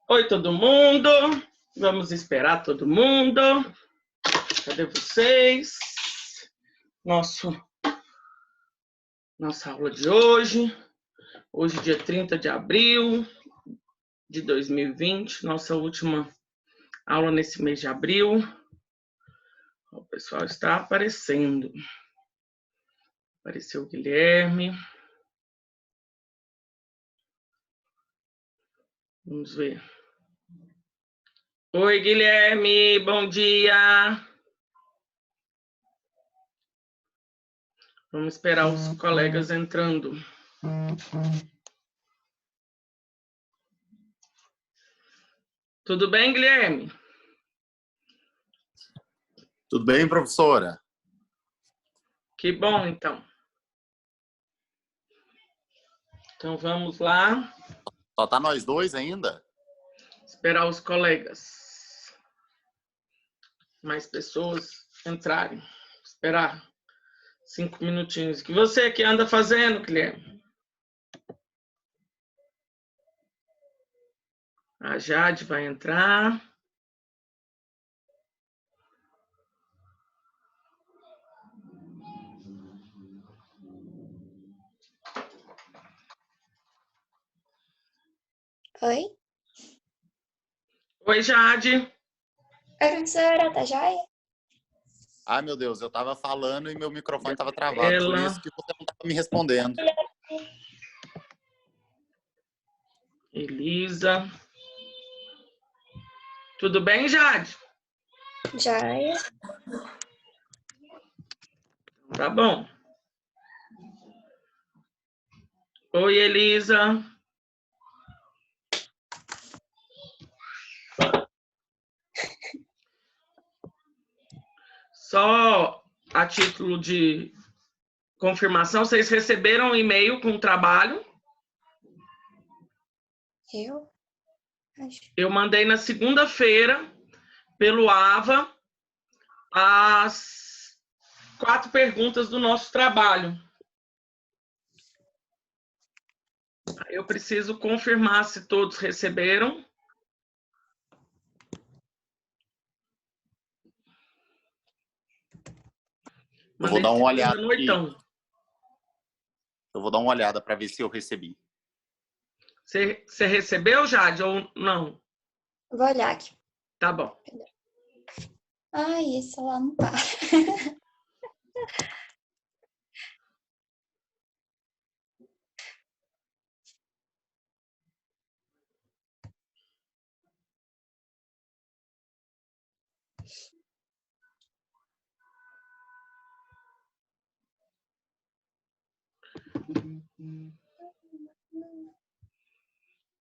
Oi, todo mundo. Vamos esperar todo mundo. Cadê vocês? Nossa aula de hoje. Hoje, dia 30 de abril de 2020. Nossa última aula nesse mês de abril. O pessoal está aparecendo. Apareceu o Guilherme. Vamos ver. Oi, Guilherme. Bom dia. Vamos esperar os colegas entrando. Tudo bem, Guilherme? Tudo bem, professora? Que bom, então. Então, vamos lá. Só tá nós dois ainda? Esperar os colegas. Mais pessoas entrarem. Esperar 5 minutinhos. O que você que anda fazendo, Guilherme? A Jade vai entrar. Oi? Oi, Jade. Oi, professora, tá joia? Ai, meu Deus, eu tava falando e meu microfone tava travado, por isso que você não tava me respondendo. Elisa. Tudo bem, Jade? Joia. Tá bom. Oi, Elisa. Só a título de confirmação, vocês receberam um e-mail com o trabalho? Eu? Acho. Eu mandei na segunda-feira, pelo AVA, as 4 perguntas do nosso trabalho. Eu preciso confirmar se todos receberam. Eu vou dar uma olhada aqui. Noitão. Eu vou dar uma olhada para ver se eu recebi. Você recebeu, Jade, ou não? Vou olhar aqui. Tá bom. Ai, esse celular não tá.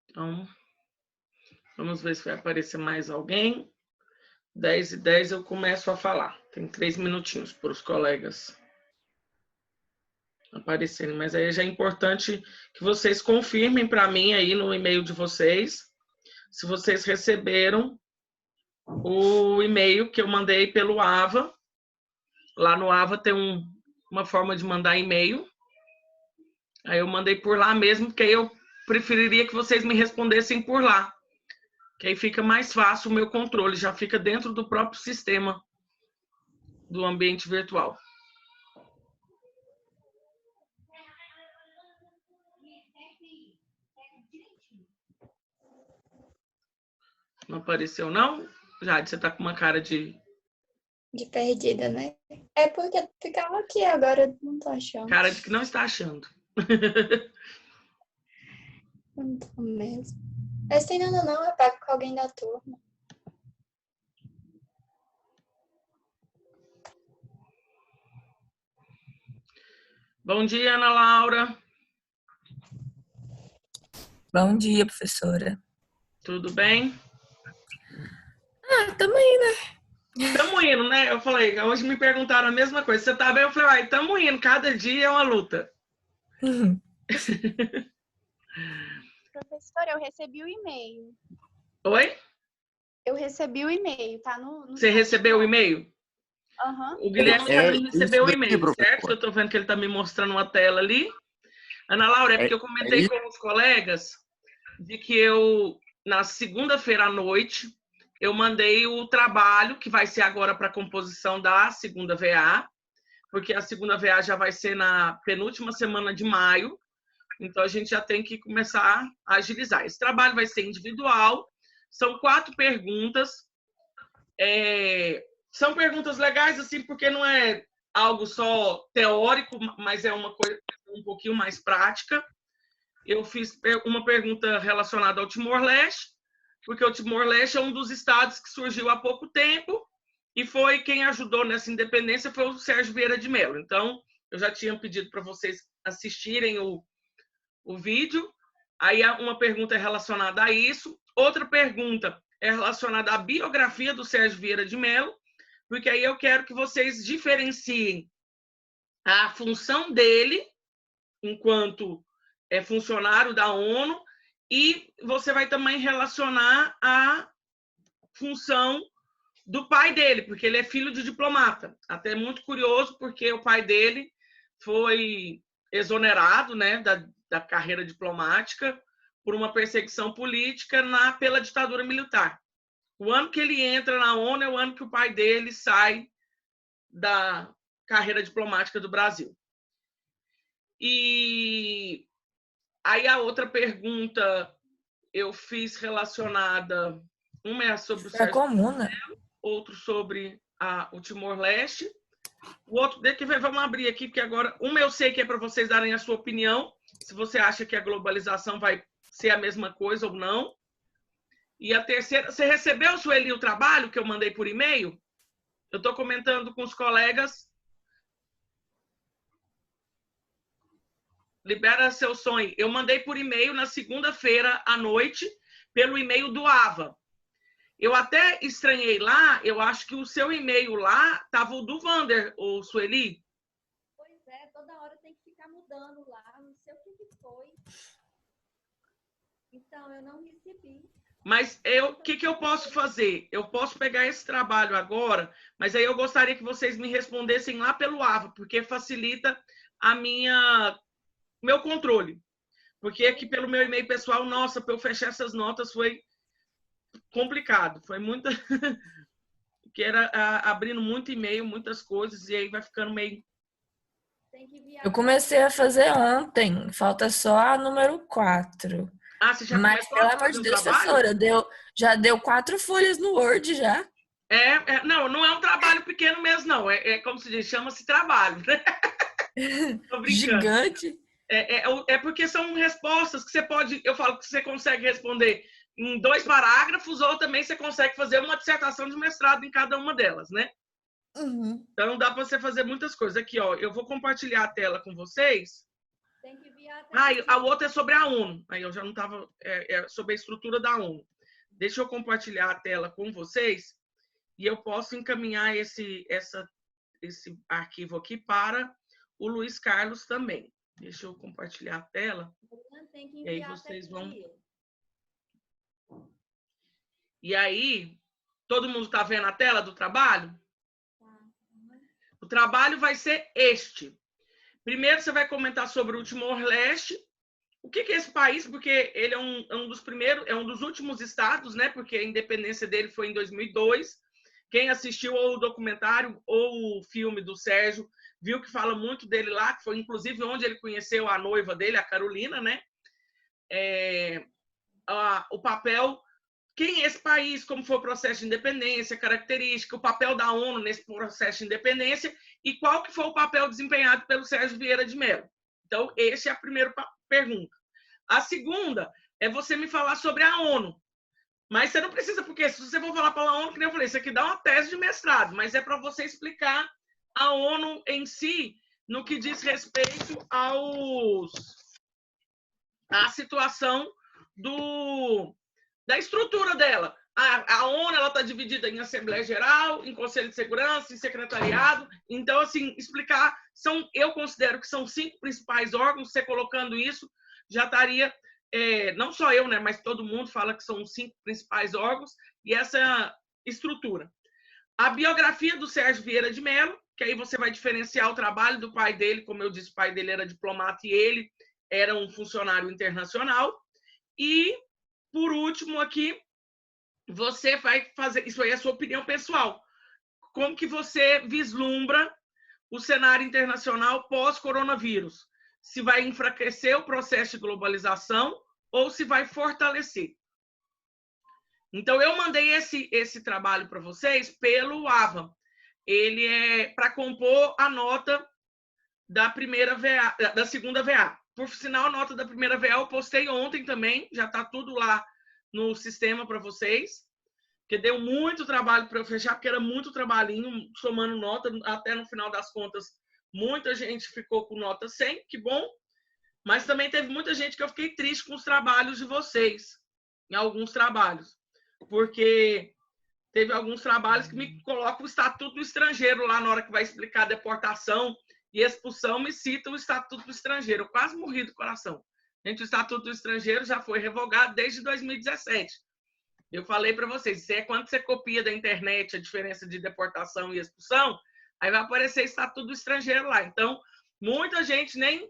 Então, vamos ver se vai aparecer mais alguém. 10h10 eu começo a falar. Tem 3 minutinhos para os colegas aparecerem. Mas aí já é importante que vocês confirmem para mim aí no e-mail de vocês se vocês receberam o e-mail que eu mandei pelo AVA. Lá no AVA tem uma forma de mandar e-mail. Aí eu mandei por lá mesmo, porque aí eu preferiria que vocês me respondessem por lá. Que aí fica mais fácil o meu controle, já fica dentro do próprio sistema do ambiente virtual. Não apareceu, não? Jade, você tá com uma cara de perdida, né? É porque ficava aqui, agora eu não tô achando. cara de que não está achando. Não tô mesmo. Mas tem nada não, eu pego com alguém da turma. Bom dia, Ana Laura. Bom dia, professora. Tudo bem? Tamo indo, né? Tamo indo, né? Eu falei, hoje me perguntaram a mesma coisa. Você tá bem? Eu falei, ai, tamo indo. Cada dia é uma luta. Professora, eu recebi o e-mail. Oi? Eu recebi o e-mail, tá no Você recebeu o e-mail? Aham. O Guilherme também recebeu o e-mail, professor. certo? Eu tô vendo que ele tá me mostrando uma tela ali. Ana Laura, é porque eu comentei com os colegas de que eu na segunda-feira à noite, eu mandei o trabalho, que vai ser agora para a composição da segunda VA, porque a segunda VA já vai ser na penúltima semana de maio, então a gente já tem que começar a agilizar. Esse trabalho vai ser individual, são 4 perguntas, são perguntas legais, assim, porque não é algo só teórico, mas é uma coisa um pouquinho mais prática. Eu fiz uma pergunta relacionada ao Timor-Leste, porque o Timor-Leste é um dos estados que surgiu há pouco tempo, e foi quem ajudou nessa independência foi o Sérgio Vieira de Mello. Então, eu já tinha pedido para vocês assistirem o vídeo. Aí uma pergunta é relacionada a isso. Outra pergunta é relacionada à biografia do Sérgio Vieira de Mello, porque aí eu quero que vocês diferenciem a função dele enquanto funcionário da ONU, e você vai também relacionar a função do pai dele, porque ele é filho de diplomata. Até muito curioso, porque o pai dele foi exonerado, né, da carreira diplomática por uma perseguição política pela ditadura militar. O ano que ele entra na ONU é o ano que o pai dele sai da carreira diplomática do Brasil. E aí a outra pergunta eu fiz relacionada, uma é sobre o Sérgio comuna, outro sobre o Timor-Leste. O outro, vamos abrir aqui, porque agora, uma eu sei que é para vocês darem a sua opinião, se você acha que a globalização vai ser a mesma coisa ou não. E a terceira, você recebeu, Sueli, o trabalho que eu mandei por e-mail? Eu estou comentando com os colegas. Libera seu sonho. Eu mandei por e-mail na segunda-feira à noite, pelo e-mail do AVA. Eu até estranhei lá, eu acho que o seu e-mail lá estava o do Vander, o Sueli. Pois é, toda hora tem que ficar mudando lá, não sei o que foi. Então, eu não recebi. Mas o que eu posso fazer? Eu posso pegar esse trabalho agora, mas aí eu gostaria que vocês me respondessem lá pelo AVA, porque facilita meu controle. Porque aqui pelo meu e-mail pessoal, nossa, para eu fechar essas notas foi complicado. Foi muita... que era abrindo muito e-mail, muitas coisas, e aí vai ficando meio... Eu comecei a fazer ontem, falta só a número 4. Você já Mas, pelo amor de Deus, professora, já deu 4 folhas no Word, já. Não é um trabalho pequeno mesmo, não. É como se diz, chama-se trabalho. Tô brincando. Gigante. É porque são respostas que você pode... Eu falo que você consegue responder em 2 parágrafos, ou também você consegue fazer uma dissertação de mestrado em cada uma delas, né? Uhum. Então, dá para você fazer muitas coisas. Aqui, ó, eu vou compartilhar a tela com vocês. Tem que enviar A outra é sobre a ONU. Aí eu já não estava... É sobre a estrutura da ONU. Deixa eu compartilhar a tela com vocês e eu posso encaminhar esse arquivo aqui para o Luiz Carlos também. Deixa eu compartilhar a tela. E aí vocês vão... E aí, todo mundo está vendo a tela do trabalho? O trabalho vai ser este. Primeiro, você vai comentar sobre o Timor-Leste. O que é esse país? Porque ele é um dos primeiros, é um dos últimos estados, né? Porque a independência dele foi em 2002. Quem assistiu ou o documentário ou o filme do Sérgio viu que fala muito dele lá, que foi inclusive onde ele conheceu a noiva dele, a Carolina, né? O papel... Quem é esse país, como foi o processo de independência, característica, o papel da ONU nesse processo de independência e qual que foi o papel desempenhado pelo Sérgio Vieira de Mello. Então, essa é a primeira pergunta. A segunda é você me falar sobre a ONU. Mas você não precisa, porque se você for falar para a ONU, que nem eu falei, isso aqui dá uma tese de mestrado, mas é para você explicar a ONU em si, no que diz respeito à situação da estrutura dela. A ONU está dividida em Assembleia Geral, em Conselho de Segurança, em Secretariado. Então, assim, explicar, eu considero que são 5 principais órgãos, você colocando isso, já estaria, não só eu, né, mas todo mundo fala que são 5 principais órgãos, e essa estrutura. A biografia do Sérgio Vieira de Mello, que aí você vai diferenciar o trabalho do pai dele, como eu disse, o pai dele era diplomata e ele era um funcionário internacional, e por último aqui, você vai fazer, isso aí é a sua opinião pessoal. Como que você vislumbra o cenário internacional pós-coronavírus? Se vai enfraquecer o processo de globalização ou se vai fortalecer? Então, eu mandei esse trabalho para vocês pelo AVA. Ele é para compor a nota da primeira VA, da segunda VA. Por sinal, a nota da primeira VA eu postei ontem também, já está tudo lá no sistema para vocês, porque deu muito trabalho para eu fechar, porque era muito trabalhinho, somando nota, até no final das contas, muita gente ficou com nota 100, que bom, mas também teve muita gente que eu fiquei triste com os trabalhos de vocês, em alguns trabalhos, porque teve alguns trabalhos que me colocam o estatuto do estrangeiro lá na hora que vai explicar a deportação e expulsão, me cita o estatuto do estrangeiro. Eu quase morri do coração. Gente, o estatuto do estrangeiro já foi revogado desde 2017. Eu falei para vocês, isso é quando você copia da internet a diferença de deportação e expulsão, aí vai aparecer estatuto do estrangeiro lá. Então, muita gente nem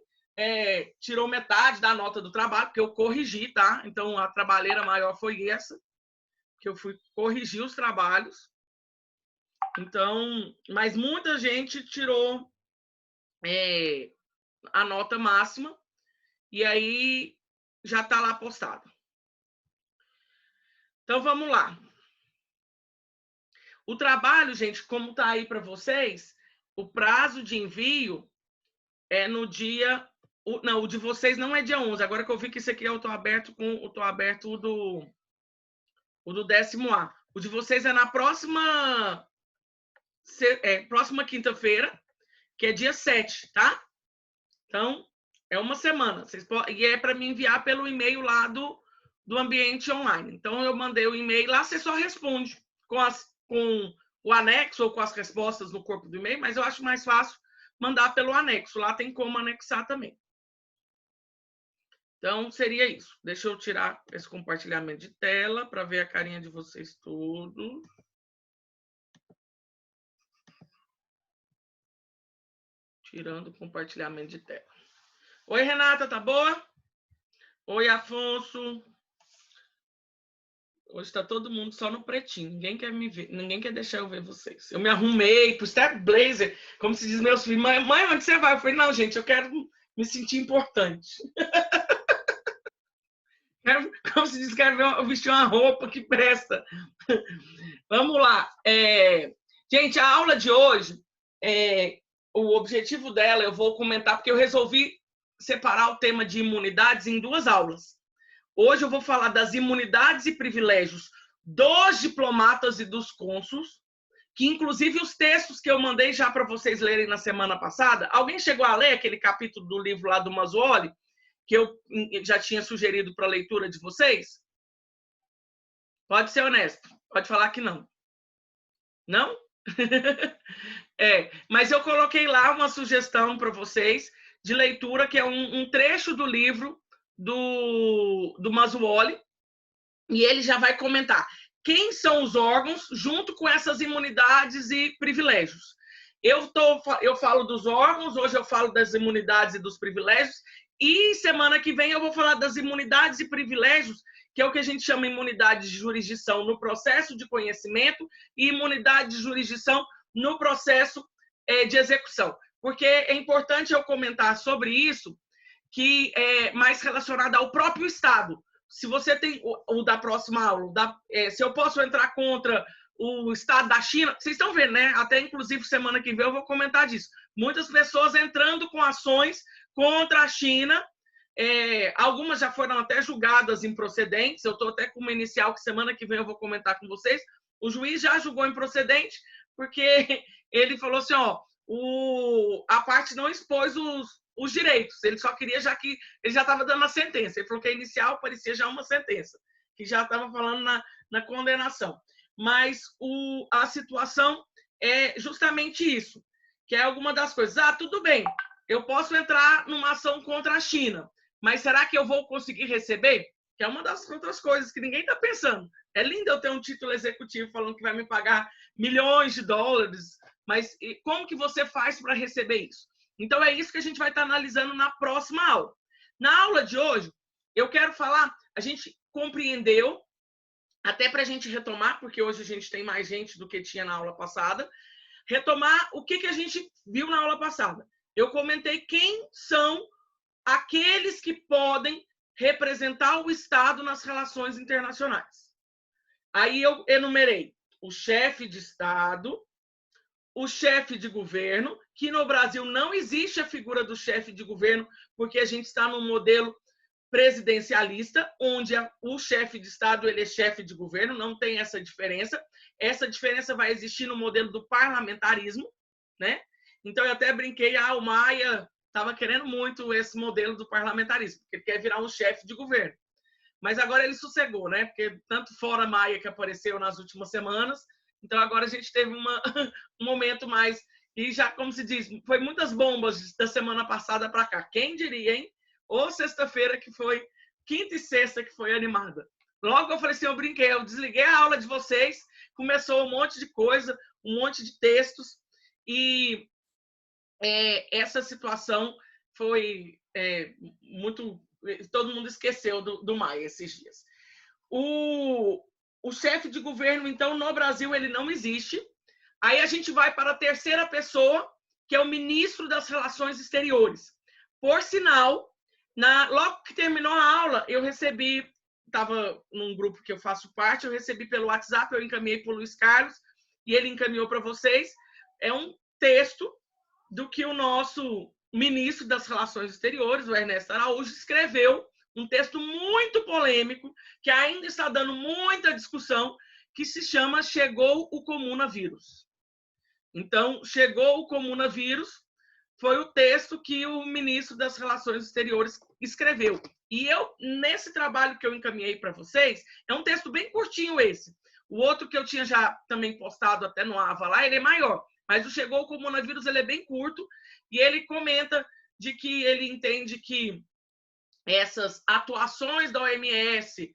tirou metade da nota do trabalho, porque eu corrigi, tá? Então, a trabalheira maior foi essa, que eu fui corrigir os trabalhos. Então, mas muita gente tirou a nota máxima e aí já está lá postado. Então, vamos lá. O trabalho, gente, como está aí para vocês, o prazo de envio é no dia... Não, o de vocês não é dia 11. Agora que eu vi que isso aqui eu estou aberto o do 10º A. O de vocês é na próxima quinta-feira, que é dia 7, tá? Então, é uma semana. E é para me enviar pelo e-mail lá do ambiente online. Então, eu mandei o e-mail lá, você só responde com o anexo ou com as respostas no corpo do e-mail, mas eu acho mais fácil mandar pelo anexo. Lá tem como anexar também. Então, seria isso. Deixa eu tirar esse compartilhamento de tela para ver a carinha de vocês todos. Tirando o compartilhamento de tela. Oi, Renata, tá boa? Oi, Afonso. Hoje está todo mundo só no pretinho. Ninguém quer me ver, ninguém quer deixar eu ver vocês. Eu me arrumei pro Step Blazer, como se diz meus filhos. Mãe, onde você vai? Eu falei, não, gente, eu quero me sentir importante. Como se diz, quero vestir uma roupa que presta. Vamos lá. Gente, a aula de hoje, o objetivo dela, eu vou comentar, porque eu resolvi separar o tema de imunidades em 2 aulas. Hoje eu vou falar das imunidades e privilégios dos diplomatas e dos cônsuls, que inclusive os textos que eu mandei já para vocês lerem na semana passada, alguém chegou a ler aquele capítulo do livro lá do Mazzuoli, que eu já tinha sugerido para a leitura de vocês? Pode ser honesto, pode falar que não. Não? Mas eu coloquei lá uma sugestão para vocês de leitura, que é um trecho do livro do Mazzuoli, e ele já vai comentar quem são os órgãos junto com essas imunidades e privilégios. Eu falo dos órgãos, hoje eu falo das imunidades e dos privilégios, e semana que vem eu vou falar das imunidades e privilégios, que é o que a gente chama imunidade de jurisdição no processo de conhecimento e imunidade de jurisdição no processo de execução. Porque é importante eu comentar sobre isso, que é mais relacionado ao próprio Estado. Se você tem o da próxima aula, se eu posso entrar contra o Estado da China, vocês estão vendo, né? Até inclusive semana que vem eu vou comentar disso. Muitas pessoas entrando com ações contra a China, algumas já foram até julgadas improcedentes. Eu estou até com uma inicial que semana que vem eu vou comentar com vocês. O juiz já julgou improcedente porque ele falou assim, a parte não expôs os direitos. Ele só queria, já que ele já estava dando a sentença. Ele falou que a inicial parecia já uma sentença, que já estava falando na condenação. Mas a situação é justamente isso, que é alguma das coisas. Tudo bem, eu posso entrar numa ação contra a China, mas será que eu vou conseguir receber? Que é uma das outras coisas que ninguém está pensando. É lindo eu ter um título executivo falando que vai me pagar milhões de dólares, mas como que você faz para receber isso? Então, é isso que a gente vai estar analisando na próxima aula. Na aula de hoje, eu quero falar, compreendeu, até para a gente retomar, porque hoje a gente tem mais gente do que tinha na aula passada, retomar o que a gente viu na aula passada. Eu comentei quem são aqueles que podem representar o Estado nas relações internacionais. Aí eu enumerei o chefe de Estado, o chefe de governo, que no Brasil não existe a figura do chefe de governo, porque a gente está num modelo presidencialista, onde o chefe de Estado ele é chefe de governo, não tem essa diferença. Essa diferença vai existir no modelo do parlamentarismo, né? Então, eu até brinquei, o Maia estava querendo muito esse modelo do parlamentarismo, porque ele quer virar um chefe de governo. Mas agora ele sossegou, né? Porque tanto fora Maia que apareceu nas últimas semanas, então agora a gente teve um momento mais... E já, como se diz, foi muitas bombas da semana passada para cá. Quem diria, hein? Ou sexta-feira que foi, quinta e sexta que foi animada. Logo eu falei assim, eu brinquei, eu desliguei a aula de vocês, começou um monte de coisa, um monte de textos, e essa situação foi muito... Todo mundo esqueceu do Maia esses dias. O chefe de governo, então, no Brasil, ele não existe. Aí a gente vai para a terceira pessoa, que é o ministro das Relações Exteriores. Por sinal, logo que terminou a aula, eu recebi, estava num grupo que eu faço parte, eu recebi pelo WhatsApp, eu encaminhei para o Luiz Carlos, e ele encaminhou para vocês. É um texto do que o nosso ministro das Relações Exteriores, o Ernesto Araújo, escreveu, um texto muito polêmico, que ainda está dando muita discussão, que se chama Chegou o Comunavírus. Então, Chegou o Comunavírus foi o texto que o ministro das Relações Exteriores escreveu. E nesse trabalho que eu encaminhei para vocês, é um texto bem curtinho esse. O outro que eu tinha já também postado até no AVA lá, ele é maior. Mas o Chegou o Comunavírus, ele é bem curto, e ele comenta de que ele entende que essas atuações da OMS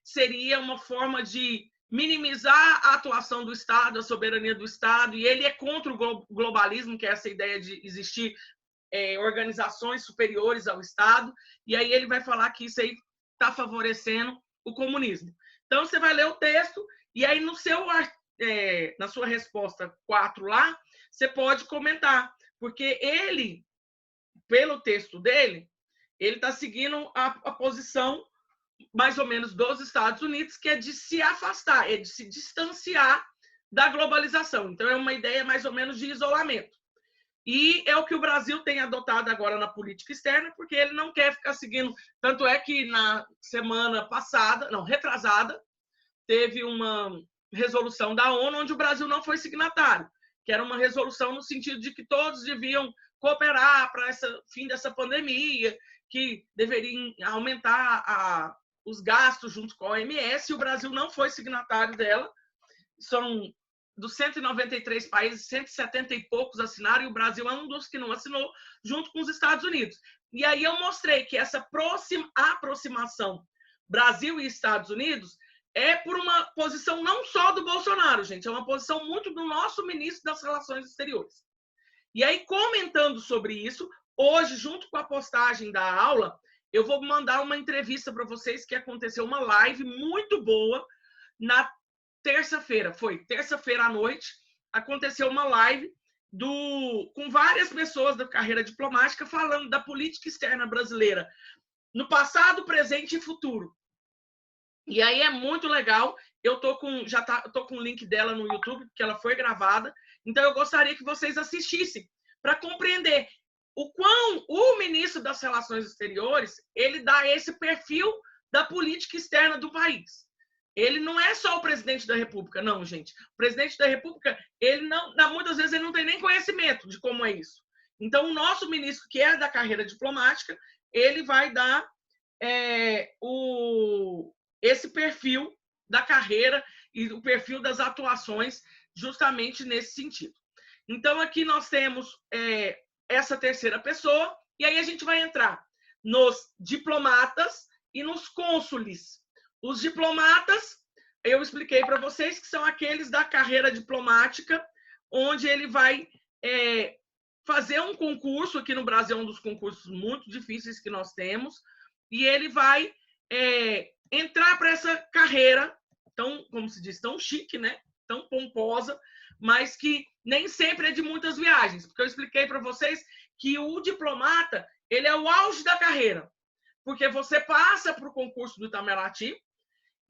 seria uma forma de minimizar a atuação do Estado, a soberania do Estado, e ele é contra o globalismo, que é essa ideia de existir organizações superiores ao Estado, e aí ele vai falar que isso aí está favorecendo o comunismo. Então, você vai ler o texto, e aí na sua resposta 4 lá, você pode comentar, porque ele, pelo texto dele, ele está seguindo a posição mais ou menos dos Estados Unidos, que é de se afastar, é de se distanciar da globalização. Então, é uma ideia mais ou menos de isolamento. E é o que o Brasil tem adotado agora na política externa, porque ele não quer ficar seguindo. Tanto é que na semana passada, não, retrasada, teve uma resolução da ONU onde o Brasil não foi signatário, que era uma resolução no sentido de que todos deviam cooperar para esse fim dessa pandemia, que deveriam aumentar os gastos junto com a OMS, e o Brasil não foi signatário dela. São dos 193 países, 170 e poucos assinaram, e o Brasil é um dos que não assinou, junto com os Estados Unidos. E aí eu mostrei que essa aproximação Brasil e Estados Unidos é por uma posição não só do Bolsonaro, gente, é uma posição muito do nosso ministro das Relações Exteriores. E aí, comentando sobre isso, hoje, junto com a postagem da aula, eu vou mandar uma entrevista para vocês, que aconteceu uma live muito boa na terça-feira. Foi terça-feira à noite, aconteceu uma live com várias pessoas da carreira diplomática falando da política externa brasileira no passado, presente e futuro. E aí é muito legal. Eu tô com o link dela no YouTube, porque ela foi gravada. Então, eu gostaria que vocês assistissem para compreender o quão o ministro das Relações Exteriores ele dá esse perfil da política externa do país. Ele não é só o presidente da República, não, gente. O presidente da República, ele não, muitas vezes, ele não tem nem conhecimento de como é isso. Então, o nosso ministro, que é da carreira diplomática, ele vai dar esse perfil da carreira e o perfil das atuações justamente nesse sentido. Então, aqui nós temos essa terceira pessoa, e aí a gente vai entrar nos diplomatas e nos cônsules. Os diplomatas, eu expliquei para vocês que são aqueles da carreira diplomática, onde ele vai fazer um concurso, aqui no Brasil é um dos concursos muito difíceis que nós temos, e ele vai entrar para essa carreira tão, como se diz, tão chique, né? Tão pomposa, mas que nem sempre é de muitas viagens, porque eu expliquei para vocês que o diplomata, ele é o auge da carreira, porque você passa para o concurso do Itamaraty,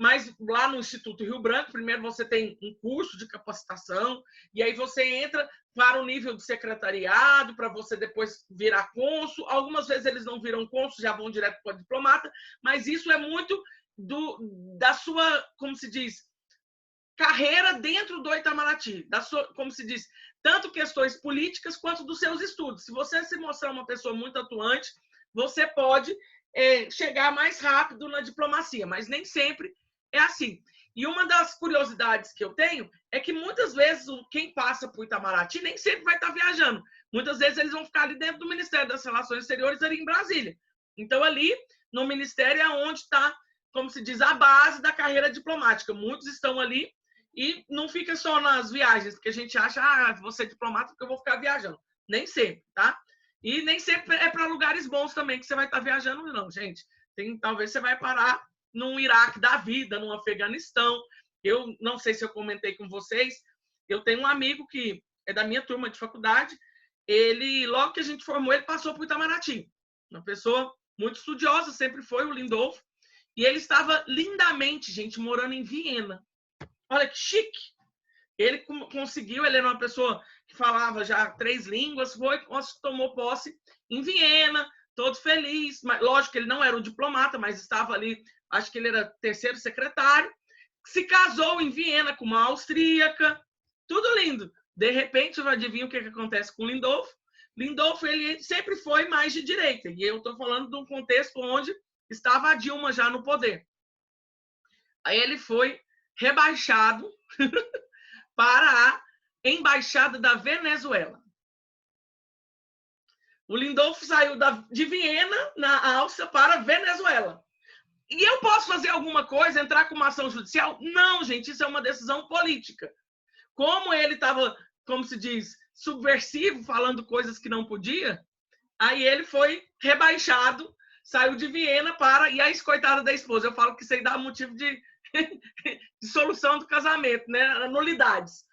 mas lá no Instituto Rio Branco, primeiro você tem um curso de capacitação, e aí você entra para o nível de secretariado, para você depois virar cônsul. Algumas vezes eles não viram cônsul, já vão direto para diplomata, mas isso é muito da sua, como se diz, carreira dentro do Itamaraty, da sua, como se diz, tanto questões políticas quanto dos seus estudos. Se você se mostrar uma pessoa muito atuante, você pode chegar mais rápido na diplomacia, mas nem sempre é assim. E uma das curiosidades que eu tenho é que muitas vezes quem passa por Itamaraty nem sempre vai estar viajando. Muitas vezes eles vão ficar ali dentro do Ministério das Relações Exteriores, ali em Brasília. Então, ali no Ministério é onde está, como se diz, a base da carreira diplomática. Muitos estão ali e não fica só nas viagens, porque a gente acha, vou ser diplomata porque eu vou ficar viajando. Nem sempre, tá? E nem sempre é para lugares bons também que você vai estar viajando, não, gente. Talvez você vai parar num Iraque da vida, num Afeganistão. Eu não sei se eu comentei com vocês, eu tenho um amigo que é da minha turma de faculdade, ele, logo que a gente formou, ele passou por Itamaraty. Uma pessoa muito estudiosa, sempre foi, o Lindolfo, e ele estava lindamente, gente, morando em Viena. Olha que chique! Ele conseguiu, ele era uma pessoa que falava já 3 línguas, tomou posse em Viena, todo feliz. Mas, lógico que ele não era um diplomata, mas estava ali, acho que ele era 3º secretário. Se casou em Viena com uma austríaca, tudo lindo. De repente, eu adivinho o que acontece com o Lindolfo. Lindolfo, ele sempre foi mais de direita, e eu estou falando de um contexto onde estava a Dilma já no poder. Aí ele foi rebaixado para a embaixada da Venezuela. O Lindolfo saiu de Viena, na Áustria, para a Venezuela. E eu posso fazer alguma coisa, entrar com uma ação judicial? Não, gente, isso é uma decisão política. Como ele estava, como se diz, subversivo, falando coisas que não podia, aí ele foi rebaixado, saiu de Viena para... E a coitada da esposa, eu falo que isso aí dá motivo de dissolução do casamento, né? Nulidades.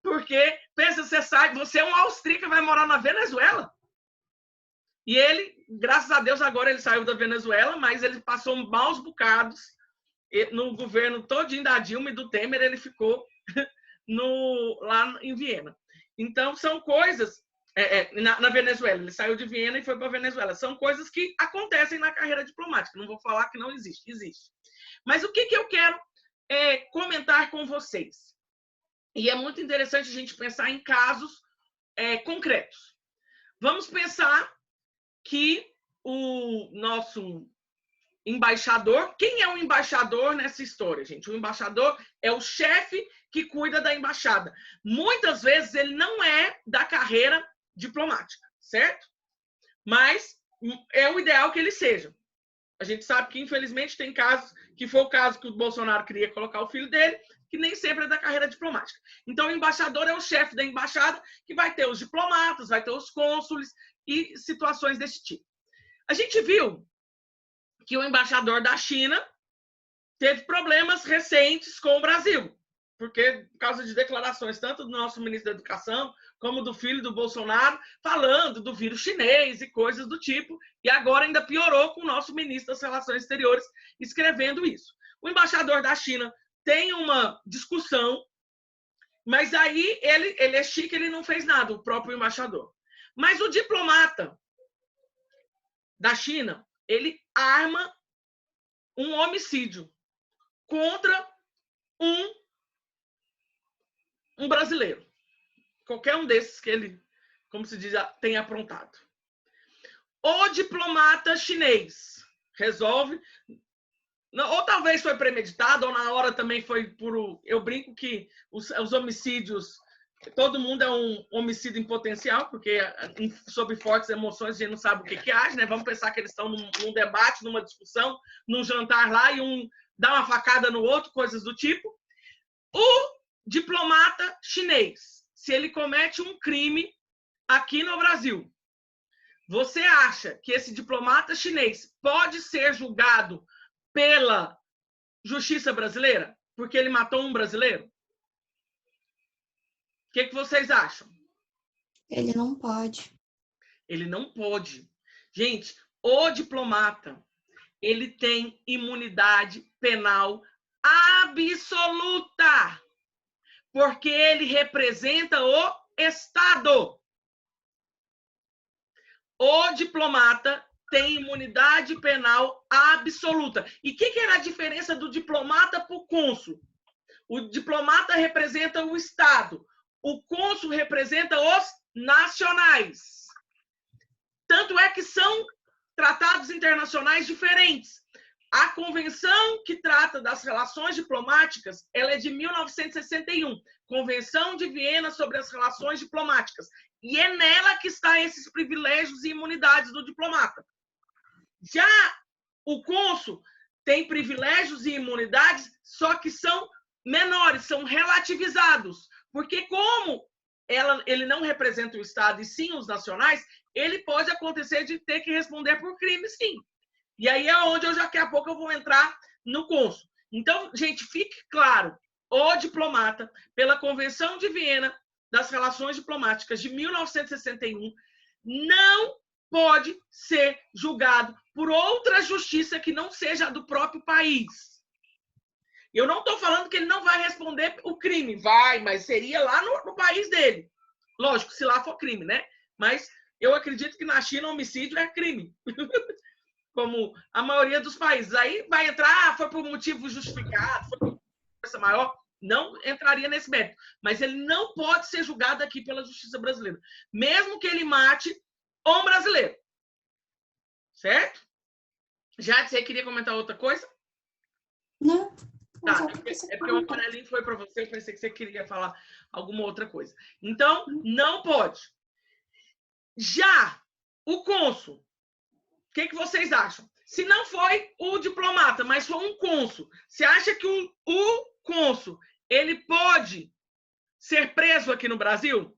Porque, pensa, você é um austríaco, vai morar na Venezuela? E ele, graças a Deus, agora ele saiu da Venezuela, mas ele passou maus bocados no governo todinho da Dilma e do Temer, ele ficou lá em Viena. Então, são coisas... na Venezuela, ele saiu de Viena e foi para a Venezuela. São coisas que acontecem na carreira diplomática. Não vou falar que não existe, existe. Mas o que eu quero comentar com vocês? E é muito interessante a gente pensar em casos concretos. Vamos pensar que o nosso embaixador... Quem é o embaixador nessa história, gente? O embaixador é o chefe que cuida da embaixada. Muitas vezes ele não é da carreira diplomática, certo? Mas é o ideal que ele seja. A gente sabe que, infelizmente, tem casos, que foi o caso que o Bolsonaro queria colocar o filho dele, que nem sempre é da carreira diplomática. Então, o embaixador é o chefe da embaixada, que vai ter os diplomatas, vai ter os cônsules e situações desse tipo. A gente viu que o embaixador da China teve problemas recentes com o Brasil, porque por causa de declarações tanto do nosso ministro da Educação como do filho do Bolsonaro, falando do vírus chinês e coisas do tipo, e agora ainda piorou com o nosso ministro das Relações Exteriores escrevendo isso. O embaixador da China tem uma discussão, mas aí ele é chique, ele não fez nada, o próprio embaixador. Mas o diplomata da China, ele arma um homicídio contra um brasileiro. Qualquer um desses que ele, como se diz, tem aprontado. O diplomata chinês resolve, ou talvez foi premeditado, ou na hora também foi por... Eu brinco que os homicídios, todo mundo é um homicídio em potencial, porque sob fortes emoções a gente não sabe o que age, né? Vamos pensar que eles estão num debate, numa discussão, num jantar lá, e um dá uma facada no outro, coisas do tipo. O diplomata chinês, se ele comete um crime aqui no Brasil, você acha que esse diplomata chinês pode ser julgado pela justiça brasileira? Porque ele matou um brasileiro? O que vocês acham? Ele não pode. Ele não pode. Gente, o diplomata, ele tem imunidade penal absoluta, porque ele representa o Estado. O diplomata tem imunidade penal absoluta. E o que era a diferença do diplomata para o cônsul? O diplomata representa o Estado. O cônsul representa os nacionais. Tanto é que são tratados internacionais diferentes. A convenção que trata das relações diplomáticas, ela é de 1961. Convenção de Viena sobre as relações diplomáticas. E é nela que estão esses privilégios e imunidades do diplomata. Já o cônsul tem privilégios e imunidades, só que são menores, são relativizados. Porque como ele não representa o Estado e sim os nacionais, ele pode acontecer de ter que responder por crime, sim. E aí é onde daqui a pouco eu vou entrar no cônsul. Então, gente, fique claro, o diplomata, pela Convenção de Viena das Relações Diplomáticas de 1961, não pode ser julgado por outra justiça que não seja a do próprio país. Eu não estou falando que ele não vai responder o crime. Vai, mas seria lá no país dele. Lógico, se lá for crime, né? Mas eu acredito que na China homicídio é crime. Como a maioria dos países. Aí vai entrar, foi por motivo justificado, foi por força maior, não entraria nesse mérito. Mas ele não pode ser julgado aqui pela justiça brasileira. Mesmo que ele mate um brasileiro. Certo? Já você queria comentar outra coisa? Não. Tá, é porque o amarelinho foi para você, eu pensei que você queria falar alguma outra coisa. Então, não pode. Já o cônsul, o que vocês acham? Se não foi o diplomata, mas foi um cônsul, você acha que o cônsul, ele pode ser preso aqui no Brasil?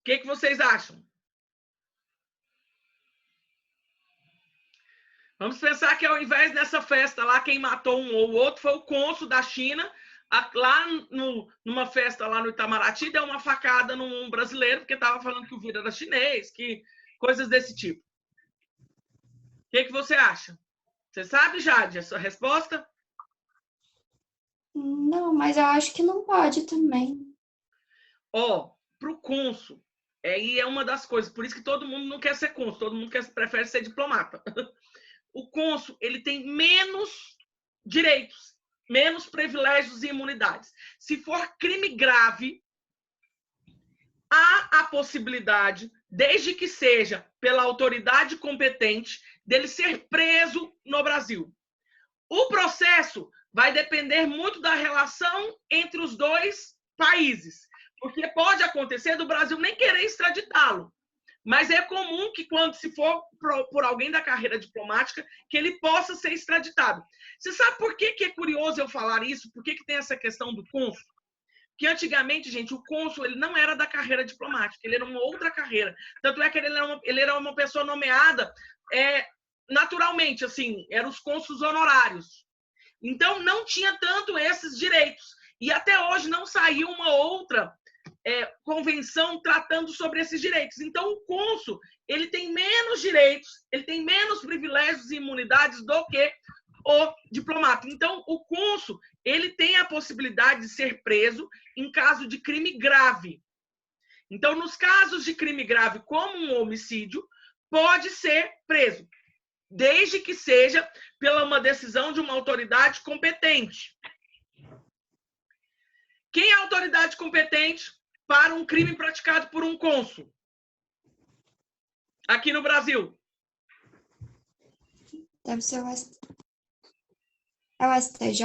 O que vocês acham? Vamos pensar que ao invés dessa festa lá, quem matou um ou outro foi o cônsul da China, lá numa festa lá no Itamaraty, deu uma facada num brasileiro, porque estava falando que o vírus era chinês, que coisas desse tipo. O que você acha? Você sabe, Jade, a sua resposta? Não, mas eu acho que não pode também. Para o cônsul, aí é uma das coisas, por isso que todo mundo não quer ser cônsul, todo mundo prefere ser diplomata. O cônsul, ele tem menos direitos, menos privilégios e imunidades. Se for crime grave, há a possibilidade, desde que seja pela autoridade competente, dele ser preso no Brasil. O processo vai depender muito da relação entre os dois países, porque pode acontecer do Brasil nem querer extraditá-lo. Mas é comum que quando se for por alguém da carreira diplomática, que ele possa ser extraditado. Você sabe por que é curioso eu falar isso? Por que tem essa questão do cônsul? Que antigamente, gente, o cônsul ele não era da carreira diplomática, ele era uma outra carreira. Tanto é que ele era uma pessoa nomeada naturalmente, assim, eram os cônsuls honorários. Então, não tinha tanto esses direitos. E até hoje não saiu uma outra convenção tratando sobre esses direitos. Então, o cônsul, ele tem menos direitos, ele tem menos privilégios e imunidades do que o diplomata. Então, o cônsul, ele tem a possibilidade de ser preso em caso de crime grave. Então, nos casos de crime grave, como um homicídio, pode ser preso, desde que seja pela uma decisão de uma autoridade competente. Quem é a autoridade competente para um crime praticado por um cônsul aqui no Brasil? Deve ser o STJ?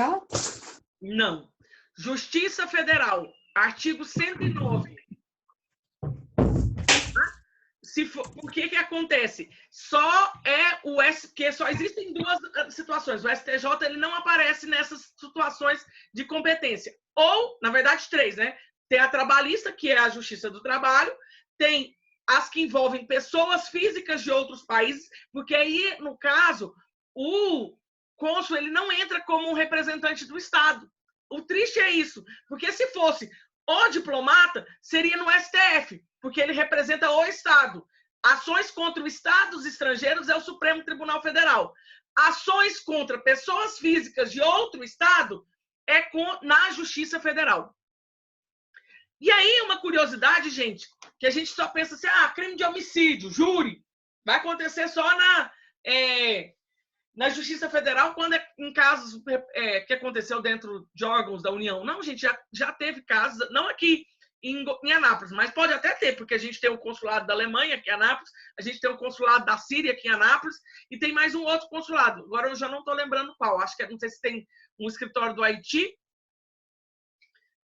Não. Justiça Federal, artigo 109. Por que acontece? Porque só existem duas situações. O STJ ele não aparece nessas situações de competência. Ou, na verdade, três, né? Tem a trabalhista, que é a Justiça do Trabalho, tem as que envolvem pessoas físicas de outros países, porque aí, no caso, o cônsul ele não entra como um representante do Estado. O triste é isso, porque se fosse o diplomata, seria no STF, porque ele representa o Estado. Ações contra estados estrangeiros é o Supremo Tribunal Federal. Ações contra pessoas físicas de outro estado é na Justiça Federal. E aí, uma curiosidade, gente, que a gente só pensa assim, crime de homicídio, júri, vai acontecer só na Justiça Federal quando em casos que aconteceu dentro de órgãos da União. Não, gente, já teve casos, não aqui em Anápolis, mas pode até ter, porque a gente tem o consulado da Alemanha, aqui em Anápolis, a gente tem o consulado da Síria, aqui em Anápolis, e tem mais um outro consulado. Agora eu já não estou lembrando qual, acho que não sei se tem um escritório do Haiti,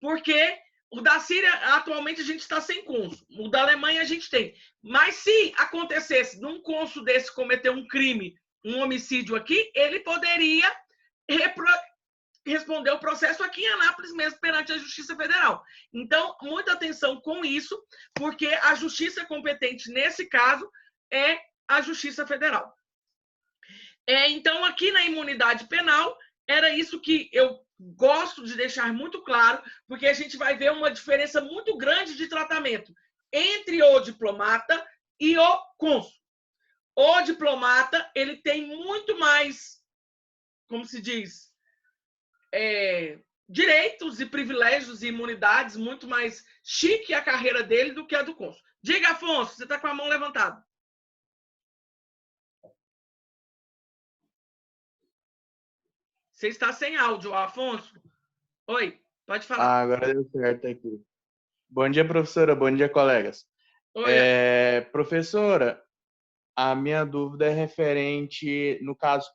porque o da Síria, atualmente, a gente está sem cônsul. O da Alemanha a gente tem. Mas se acontecesse num cônsul desse cometer um crime, um homicídio aqui, ele poderia responder o processo aqui em Anápolis mesmo, perante a Justiça Federal. Então, muita atenção com isso, porque a justiça competente nesse caso é a Justiça Federal. Então, aqui na imunidade penal, era isso que eu gosto de deixar muito claro, porque a gente vai ver uma diferença muito grande de tratamento entre o diplomata e o cônsul. O diplomata, ele tem muito mais, como se diz, direitos e privilégios e imunidades, muito mais chique a carreira dele do que a do cônsul. Diga, Afonso, você está com a mão levantada. Você está sem áudio, Afonso. Oi, pode falar. Agora deu certo aqui. Bom dia, professora. Bom dia, colegas. Oi. Professora, a minha dúvida é referente, no caso,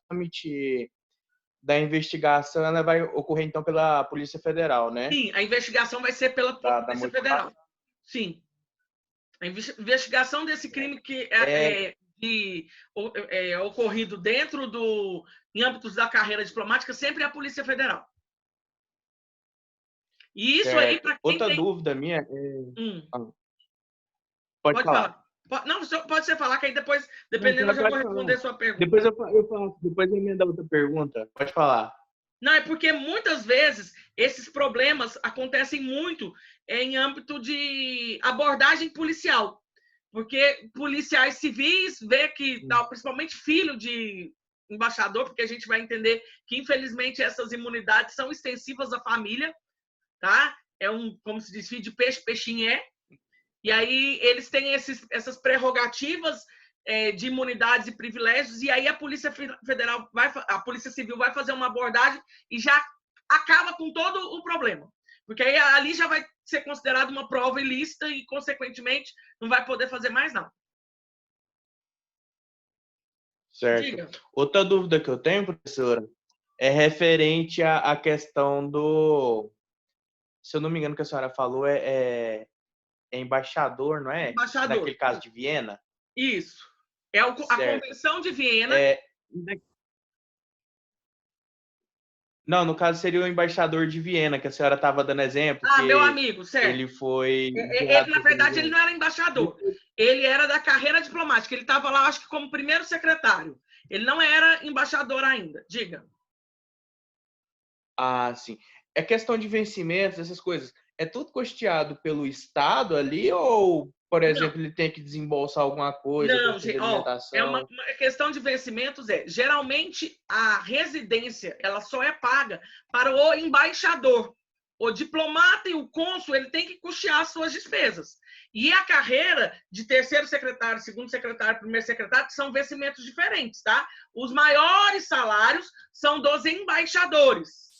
da investigação, ela vai ocorrer, então, pela Polícia Federal, né? Sim, a investigação vai ser pela Polícia Federal. Sim. A investigação desse crime que ocorrido dentro em âmbitos da carreira diplomática sempre é a Polícia Federal. E isso aí, para quem Outra dúvida minha Pode falar. Não, pode você falar, que aí depois, dependendo, eu já vou responder sua pergunta. Depois eu emendo a outra pergunta. Pode falar. Não, é porque muitas vezes esses problemas acontecem muito em âmbito de abordagem policial. Porque policiais civis vê que, principalmente filho de embaixador, porque a gente vai entender que, infelizmente, essas imunidades são extensivas à família, tá? Como se diz, filho de peixe, peixinho é. E aí eles têm essas prerrogativas de imunidades e privilégios, e aí a Polícia Federal, a Polícia Civil vai fazer uma abordagem e já acaba com todo o problema. Porque aí ali já vai ser considerado uma prova ilícita e, consequentemente, não vai poder fazer mais nada. Certo. Diga. Outra dúvida que eu tenho, professora, é referente à questão do... Se eu não me engano, que a senhora falou, é embaixador, não é? Embaixador. Naquele caso de Viena. Isso. É a Convenção de Viena. Não, no caso seria o embaixador de Viena, que a senhora estava dando exemplo. Meu amigo, certo. Ele foi... na verdade, ele não era embaixador. Ele era da carreira diplomática. Ele estava lá, acho que como primeiro secretário. Ele não era embaixador ainda. Diga. Sim. É questão de vencimentos, essas coisas. É tudo custeado pelo Estado ali ou, por exemplo, ele tem que desembolsar alguma coisa? Não, gente, uma questão de vencimentos geralmente a residência, ela só é paga para o embaixador. O diplomata e o cônsul, ele tem que custear as suas despesas. E a carreira de terceiro secretário, segundo secretário, primeiro secretário, são vencimentos diferentes, tá? Os maiores salários são dos embaixadores.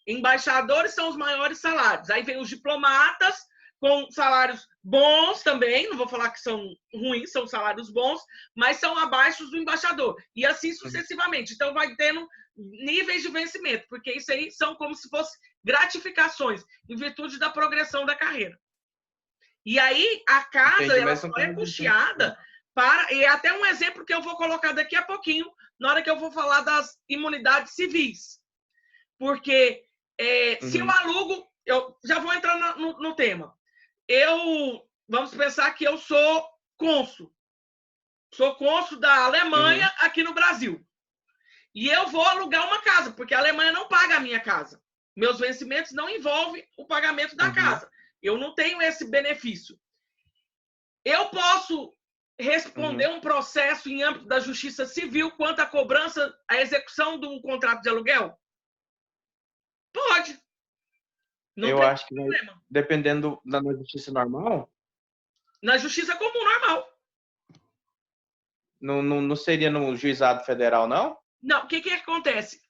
Embaixadores são os maiores salários. Aí vem os diplomatas com salários bons também, não vou falar que são ruins, são salários bons, mas são abaixo do embaixador. E assim sucessivamente. Então vai tendo níveis de vencimento, porque isso aí são como se fossem gratificações em virtude da progressão da carreira. E aí a casa ela só é custeada para... E é até um exemplo que eu vou colocar daqui a pouquinho, na hora que eu vou falar das imunidades civis. Porque se eu alugo, eu já vou entrar no tema. Vamos pensar que eu sou cônsul. Sou cônsul da Alemanha aqui no Brasil. E eu vou alugar uma casa, porque a Alemanha não paga a minha casa. Meus vencimentos não envolvem o pagamento da casa. Eu não tenho esse benefício. Eu posso responder um processo em âmbito da Justiça Civil quanto à cobrança, à execução do contrato de aluguel? Pode. Não Eu tem acho que, problema. dependendo da justiça normal, Na Justiça Comum normal. não seria no juizado federal, não? Não, o que acontece?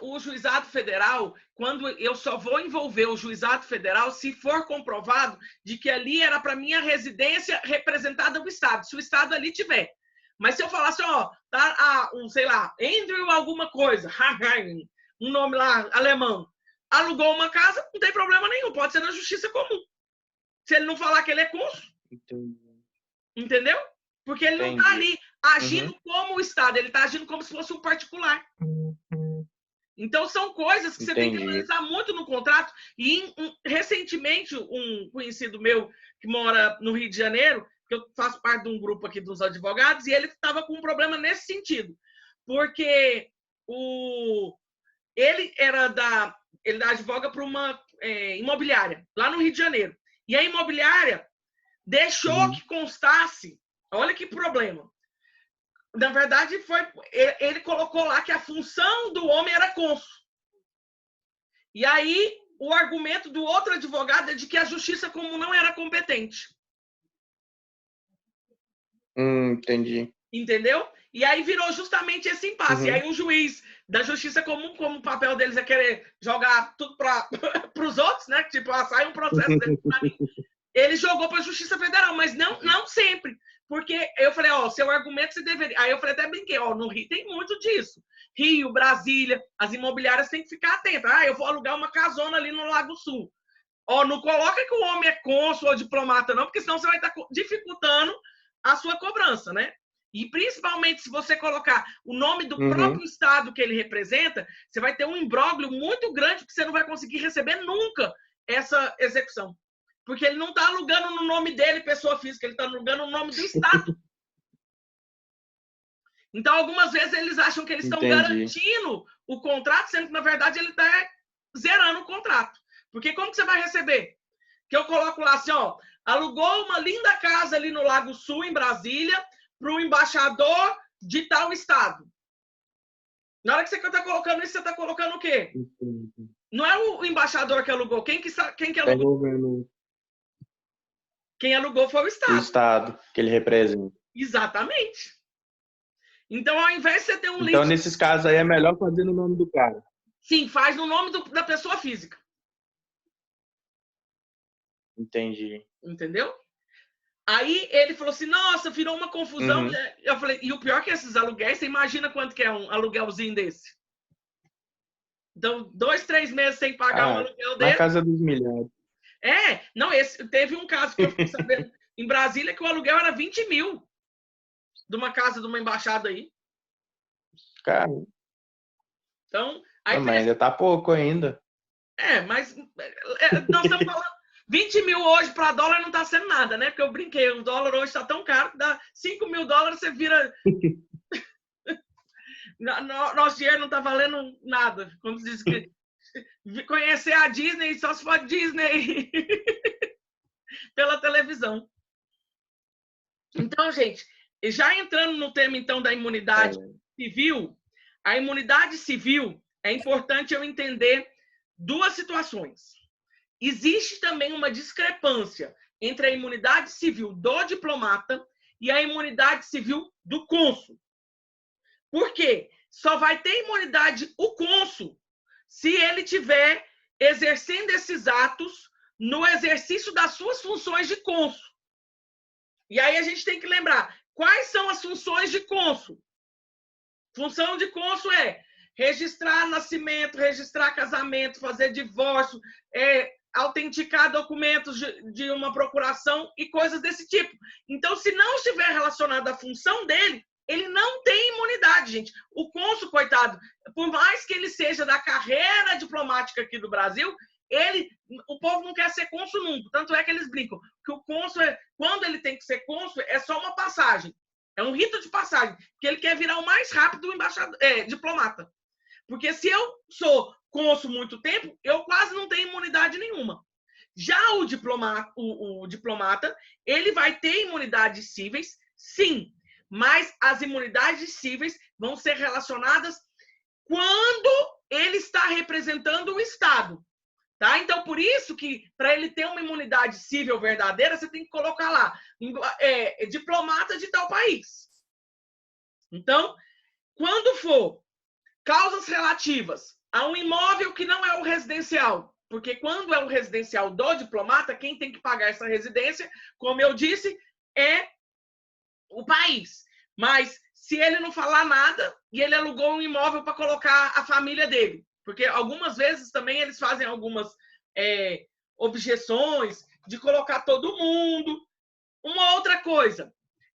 O juizado federal, quando eu só vou envolver o juizado federal se for comprovado de que ali era para minha residência representada do Estado, se o Estado ali tiver. Mas se eu falasse, ó, tá, sei lá, Andrew alguma coisa, um nome lá alemão, alugou uma casa, não tem problema nenhum, pode ser na Justiça Comum. Se ele não falar que ele é cônsul. Entendeu? Porque ele não está ali agindo como o Estado, ele está agindo como se fosse um particular. Então, são coisas que você tem que analisar muito no contrato. E, recentemente, um conhecido meu que mora no Rio de Janeiro, que eu faço parte de um grupo aqui dos advogados, e ele estava com um problema nesse sentido. Porque ele advoga para uma imobiliária, lá no Rio de Janeiro. E a imobiliária deixou que constasse. Olha que problema. Na verdade, ele colocou lá que a função do homem era cônsul. E aí, o argumento do outro advogado é de que a Justiça Comum não era competente. Entendi. Entendeu? E aí virou justamente esse impasse. E aí o juiz da Justiça Comum, como o papel deles é querer jogar tudo para os outros, né? Tipo, sai um processo dele para mim. Ele jogou para a Justiça Federal, mas não sempre. Porque eu falei, ó, seu argumento você deveria... Aí eu falei, até brinquei, ó, no Rio tem muito disso. Rio, Brasília, as imobiliárias têm que ficar atentas. Eu vou alugar uma casona ali no Lago Sul. Ó, não coloca que o homem é cônsul ou diplomata, não, porque senão você vai estar dificultando a sua cobrança, né? E principalmente se você colocar o nome do próprio estado que ele representa, você vai ter um imbróglio muito grande que você não vai conseguir receber nunca essa execução. Porque ele não está alugando no nome dele, pessoa física, ele está alugando no nome do Estado. Então, algumas vezes, eles acham que eles estão garantindo o contrato, sendo que, na verdade, ele está zerando o contrato. Porque como que você vai receber? Que eu coloco lá assim, ó, alugou uma linda casa ali no Lago Sul, em Brasília, para o embaixador de tal estado. Na hora que você está colocando isso, você está colocando o quê? Não é o embaixador que alugou. Quem que alugou? Quem alugou foi o Estado. O Estado que ele representa. Exatamente. Então, ao invés de você ter um link... Então, nesses casos aí, é melhor fazer no nome do cara. Sim, faz no nome da pessoa física. Entendi. Entendeu? Aí ele falou assim, nossa, virou uma confusão. Eu falei, e o pior que esses aluguéis, você imagina quanto que é um aluguelzinho desse? Então, 2, 3 meses sem pagar um aluguel desse. Na casa dos milhares. Não, teve um caso que eu fiquei sabendo em Brasília que o aluguel era 20 mil de uma casa de uma embaixada aí. Cara. Então, mas ainda tá pouco ainda. Mas nós estamos falando 20 mil hoje para dólar não tá sendo nada, né? Porque eu brinquei, o dólar hoje tá tão caro que dá 5 mil dólares, você vira... Nosso dinheiro não tá valendo nada. Como se diz que conhecer a Disney só se for Disney pela televisão. Então, gente, já entrando no tema então da imunidade civil, a imunidade civil é importante eu entender duas situações. Existe também uma discrepância entre a imunidade civil do diplomata e a imunidade civil do cônsul. Por quê? Só vai ter imunidade o cônsul se ele estiver exercendo esses atos no exercício das suas funções de cônsul. E aí a gente tem que lembrar, quais são as funções de cônsul? Função de cônsul é registrar nascimento, registrar casamento, fazer divórcio, autenticar documentos de uma procuração e coisas desse tipo. Então, se não estiver relacionado à função dele, ele não tem imunidade, gente. O cônsul, coitado, por mais que ele seja da carreira diplomática aqui do Brasil, o povo não quer ser cônsul nunca. Tanto é que eles brincam que o cônsul, quando ele tem que ser cônsul, é só uma passagem. É um rito de passagem, porque ele quer virar o mais rápido diplomata. Porque se eu sou cônsul muito tempo, eu quase não tenho imunidade nenhuma. Já o diplomata, ele vai ter imunidades cíveis, sim, mas as imunidades cíveis vão ser relacionadas quando ele está representando o Estado. Tá? Então, por isso que, para ele ter uma imunidade civil verdadeira, você tem que colocar lá, diplomata de tal país. Então, quando for causas relativas a um imóvel que não é o residencial, porque quando é o residencial do diplomata, quem tem que pagar essa residência, como eu disse, é o país. Mas se ele não falar nada e ele alugou um imóvel para colocar a família dele, porque algumas vezes também eles fazem algumas objeções de colocar todo mundo. Uma outra coisa,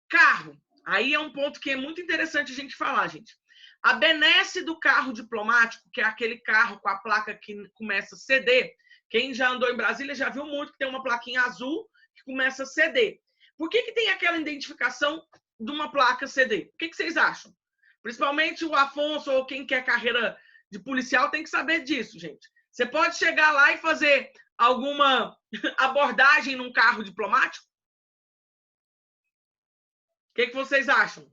carro. Aí é um ponto que é muito interessante a gente falar, gente. A benesse do carro diplomático, que é aquele carro com a placa que começa CD, quem já andou em Brasília já viu muito que tem uma plaquinha azul que começa CD. Por que tem aquela identificação de uma placa CD? O que vocês acham? Principalmente o Afonso ou quem quer carreira de policial tem que saber disso, gente. Você pode chegar lá e fazer alguma abordagem num carro diplomático? O que vocês acham?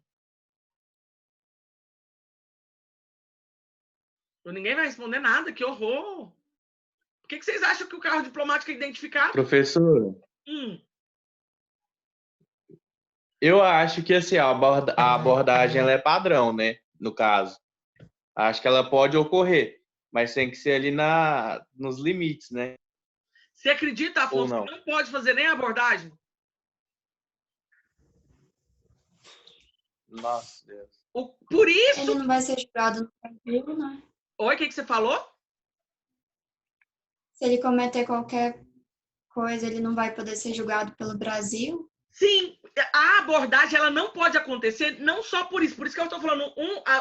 Ninguém vai responder nada, que horror. Por que vocês acham que o carro diplomático é identificado? Professor, eu acho que assim, a abordagem ela é padrão, né? No caso. Acho que ela pode ocorrer, mas tem que ser ali nos limites, né? Você acredita, Afonso, que não pode fazer nem abordagem? Nossa, Deus. Por isso... Ele não vai ser julgado no Brasil, né? Oi, o que você falou? Se ele cometer qualquer coisa, ele não vai poder ser julgado pelo Brasil? Sim, a abordagem ela não pode acontecer, não só por isso. Por isso que eu estou falando,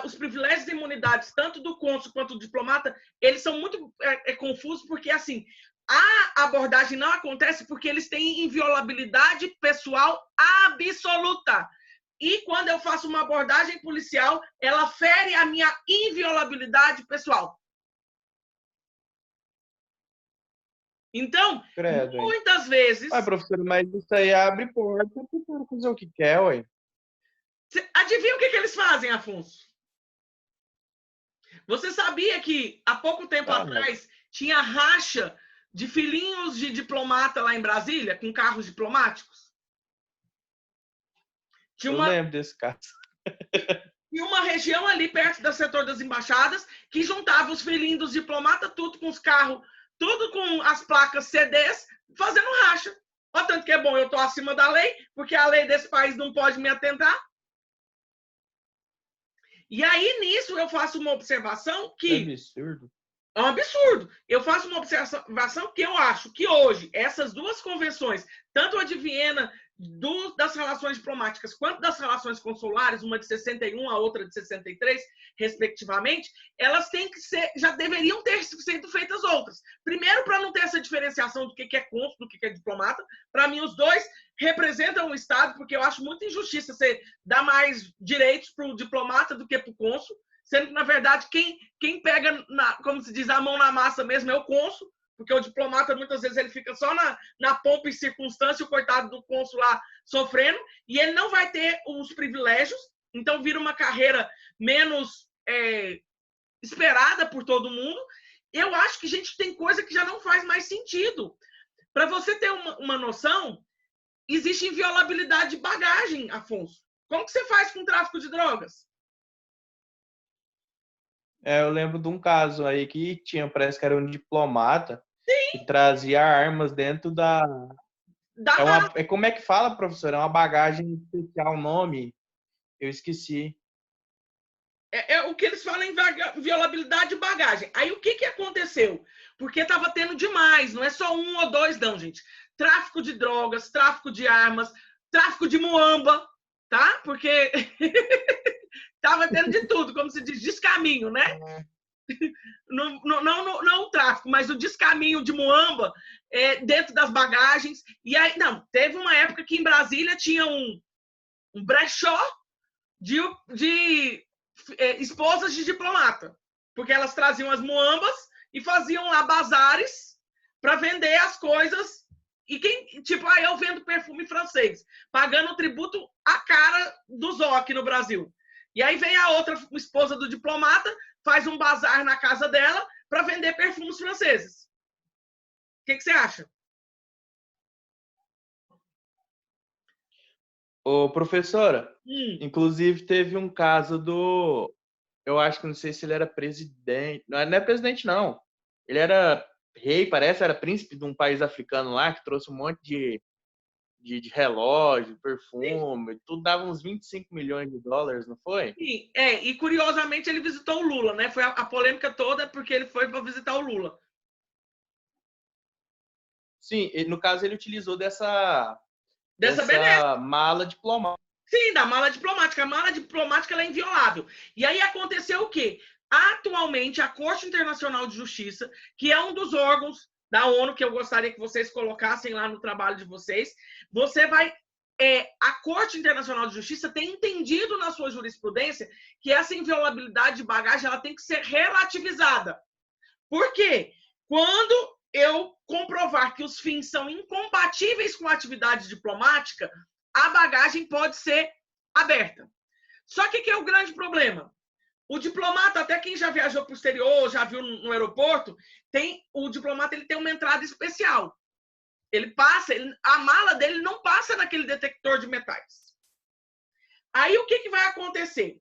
os privilégios e imunidades, tanto do cônsul quanto do diplomata, eles são muito confusos, porque assim, a abordagem não acontece porque eles têm inviolabilidade pessoal absoluta. E quando eu faço uma abordagem policial, ela fere a minha inviolabilidade pessoal. Então, muitas vezes... Ué, professor, mas isso aí abre porta para o cara fazer o que quer, ué. Adivinha o que eles fazem, Afonso? Você sabia que, há pouco tempo atrás, tinha racha de filhinhos de lá em Brasília, com carros diplomáticos? Eu lembro desse caso. E uma região ali perto do setor das embaixadas que juntava os filhinhos dos diplomatas, tudo com os carros, tudo com as placas CDs, fazendo racha. Olha tanto que é bom, eu estou acima da lei, porque a lei desse país não pode me atentar. E aí, nisso, eu faço uma observação que... É absurdo. É um absurdo. Eu faço uma observação que eu acho que hoje, essas duas convenções, tanto a de Viena, das relações diplomáticas, quanto das relações consulares, uma de 61, a outra de 63, respectivamente, elas têm que ser, já deveriam ter sido feitas outras. Primeiro, para não ter essa diferenciação do que é cônsul, do que é diplomata. Para mim, os dois representam o Estado, porque eu acho muita injustiça você dar mais direitos para o diplomata do que para o cônsul, sendo que, na verdade, quem pega, como se diz, a mão na massa mesmo é o cônsul, porque o diplomata, muitas vezes, ele fica só na pompa e circunstância, o coitado do cônsul lá sofrendo, e ele não vai ter os privilégios, então vira uma carreira menos esperada por todo mundo. Eu acho que, gente, tem coisa que já não faz mais sentido. Para você ter uma noção, existe inviolabilidade de bagagem, Afonso. Como que você faz com o tráfico de drogas? Eu lembro de um caso aí que parece que era um diplomata que trazia armas dentro da... como é que fala, professor? É uma bagagem especial, o nome? Eu esqueci. É o que eles falam em violabilidade de bagagem. Aí o que aconteceu? Porque estava tendo demais, não é só um ou dois, não, gente. Tráfico de drogas, tráfico de armas, tráfico de muamba, tá? Porque estava tendo de tudo, como se diz, descaminho, né? Não o tráfico. tráfico, mas o descaminho de muamba dentro das bagagens. E aí, não, teve uma época que em Brasília tinha um brechó de esposas de diplomata, porque elas traziam as muambas e faziam lá bazares para vender as coisas. E quem, tipo, eu vendo perfume francês, pagando tributo à cara do Zoc no Brasil. E aí vem a outra esposa do diplomata, faz um bazar na casa dela para vender perfumes franceses. O que você acha? Ô, professora, inclusive teve um caso eu acho que não sei se ele era presidente, não é presidente não, ele era rei, parece, era príncipe de um país africano lá, que trouxe um monte de relógio, perfume, tudo dava uns 25 milhões de dólares, não foi? Sim, e curiosamente ele visitou o Lula, né? Foi a polêmica toda porque ele foi para visitar o Lula. Sim, no caso ele utilizou dessa mala diplomática. Sim, da mala diplomática. A mala diplomática ela é inviolável. E aí aconteceu o quê? Atualmente, a Corte Internacional de Justiça, que é um dos órgãos da ONU que eu gostaria que vocês colocassem lá no trabalho de vocês, a Corte Internacional de Justiça tem entendido na sua jurisprudência que essa inviolabilidade de bagagem ela tem que ser relativizada. Por quê? Quando eu comprovar que os fins são incompatíveis com a atividade diplomática, a bagagem pode ser aberta. Só que é o grande problema? O diplomata, até quem já viajou para o exterior, já viu no aeroporto, o diplomata ele tem uma entrada especial. Ele passa, a mala dele não passa naquele detector de metais. Aí o que vai acontecer?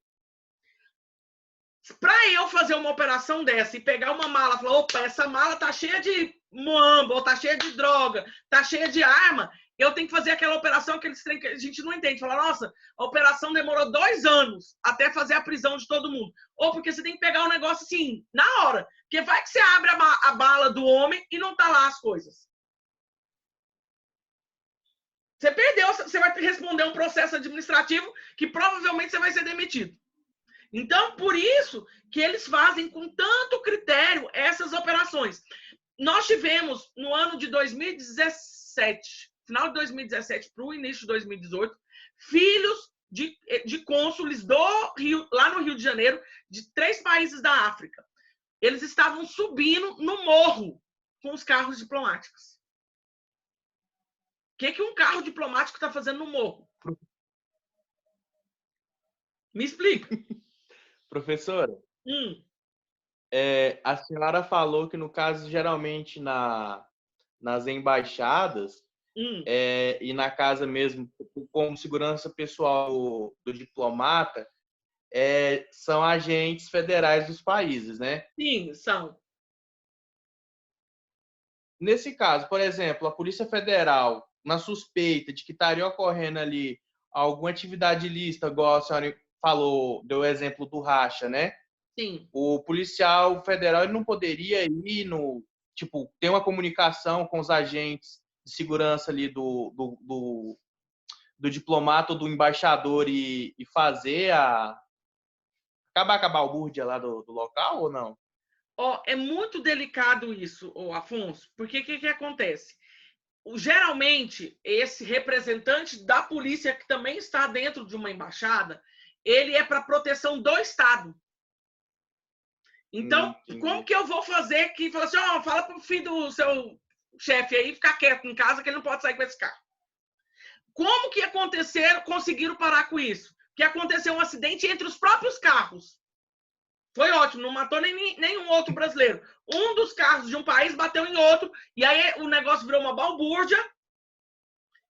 Para eu fazer uma operação dessa e pegar uma mala e falar, opa, essa mala tá cheia de muamba, ou tá cheia de droga, tá cheia de arma, eu tenho que fazer aquela operação, aqueles trem que a gente não entende. Falar, nossa, a operação demorou 2 anos até fazer a prisão de todo mundo. Ou porque você tem que pegar o negócio assim, na hora. Porque vai que você abre a bala do homem e não tá lá as coisas. Você perdeu, você vai responder um processo administrativo que provavelmente você vai ser demitido. Então, por isso que eles fazem com tanto critério essas operações. Nós tivemos, no ano de 2017, final de 2017 para o início de 2018, filhos de cônsules lá no Rio de Janeiro, de 3 países da África. Eles estavam subindo no morro com os carros diplomáticos. O que um carro diplomático está fazendo no morro? Me explica. Professora, a senhora falou que, no caso, geralmente nas embaixadas e na casa mesmo, como segurança pessoal do diplomata, são agentes federais dos países, né? Sim, são. Nesse caso, por exemplo, a Polícia Federal, na suspeita de que estaria ocorrendo ali alguma atividade ilícita, igual a senhora falou, deu o exemplo do racha, né? Sim. O policial federal ele não poderia ir ter uma comunicação com os agentes de segurança ali do diplomata ou do embaixador e fazer acabar a balbúrdia lá do local ou não? É muito delicado isso, Afonso, porque o que acontece? Geralmente, esse representante da polícia que também está dentro de uma embaixada, ele é para proteção do Estado. Então, como que eu vou fazer que fala assim, fala pro filho do seu chefe aí ficar quieto em casa que ele não pode sair com esse carro? Como que conseguiram parar com isso? Que aconteceu um acidente entre os próprios carros. Foi ótimo, não matou nenhum outro brasileiro. Um dos carros de um país bateu em outro, e aí o negócio virou uma balbúrdia,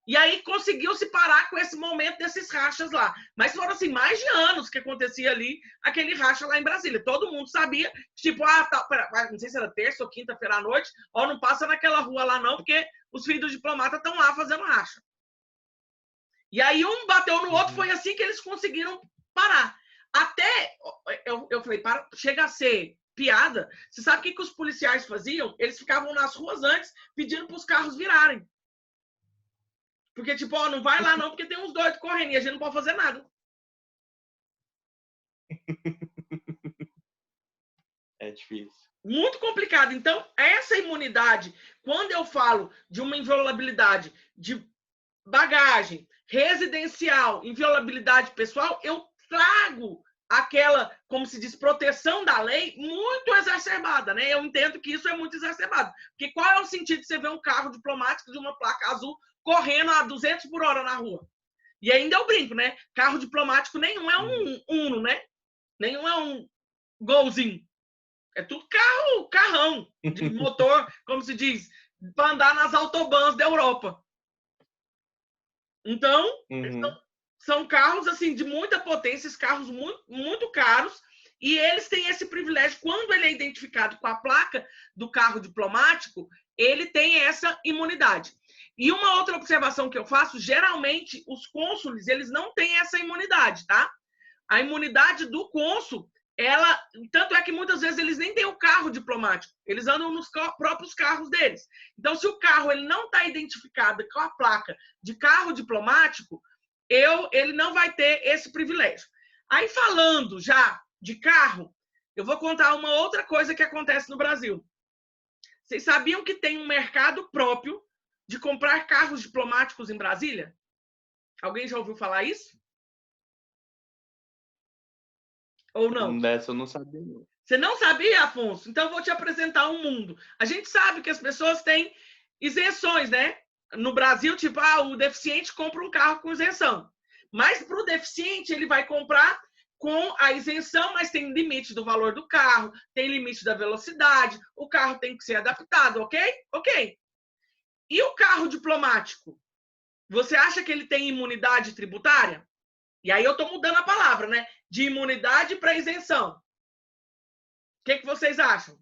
e aí conseguiu se parar com esse momento desses rachas lá. Mas foram assim, mais de anos que acontecia ali aquele racha lá em Brasília. Todo mundo sabia, tipo, não sei se era terça ou quinta-feira à noite, não passa naquela rua lá não, porque os filhos do diplomata estão lá fazendo racha. E aí um bateu no outro, foi assim que eles conseguiram parar. Até, eu falei, chega a ser piada. Você sabe o que os policiais faziam? Eles ficavam nas ruas antes, pedindo para os carros virarem. Porque, tipo, não vai lá não, porque tem uns doidos correndo e a gente não pode fazer nada. É difícil. Muito complicado. Então, imunidade, quando eu falo de uma inviolabilidade de bagagem, residencial, inviolabilidade pessoal, eu trago aquela, como se diz, proteção da lei muito exacerbada, né? Eu entendo que isso é muito exacerbado. Porque qual é o sentido de você ver um carro diplomático de uma placa azul correndo a 200 por hora na rua? E ainda eu brinco, né? Carro diplomático nenhum é um Uno, né? Nenhum é um Golzinho. É tudo carrão de motor, como se diz, para andar nas autobahns da Europa. Então, são carros assim de muita potência, esses carros muito, muito caros, e eles têm esse privilégio. Quando ele é identificado com a placa do carro diplomático, ele tem essa imunidade. E uma outra observação que eu faço, geralmente os cônsules, eles não têm essa imunidade, tá? A imunidade do cônsul, tanto é que muitas vezes eles nem têm o carro diplomático, eles andam nos próprios carros deles. Então, se o carro ele não está identificado com a placa de carro diplomático, ele não vai ter esse privilégio. Aí, falando já de carro, eu vou contar uma outra coisa que acontece no Brasil. Vocês sabiam que tem um mercado próprio de comprar carros diplomáticos em Brasília? Alguém já ouviu falar isso? Ou não? Dessa eu não sabia. Você não sabia, Afonso? Então eu vou te apresentar um mundo. A gente sabe que as pessoas têm isenções, né? No Brasil, tipo, o deficiente compra um carro com isenção. Mas para o deficiente, ele vai comprar com a isenção, mas tem limite do valor do carro, tem limite da velocidade, o carro tem que ser adaptado, ok? Ok. E o carro diplomático? Você acha que ele tem imunidade tributária? E aí eu estou mudando a palavra, né? De imunidade para isenção. O que vocês acham?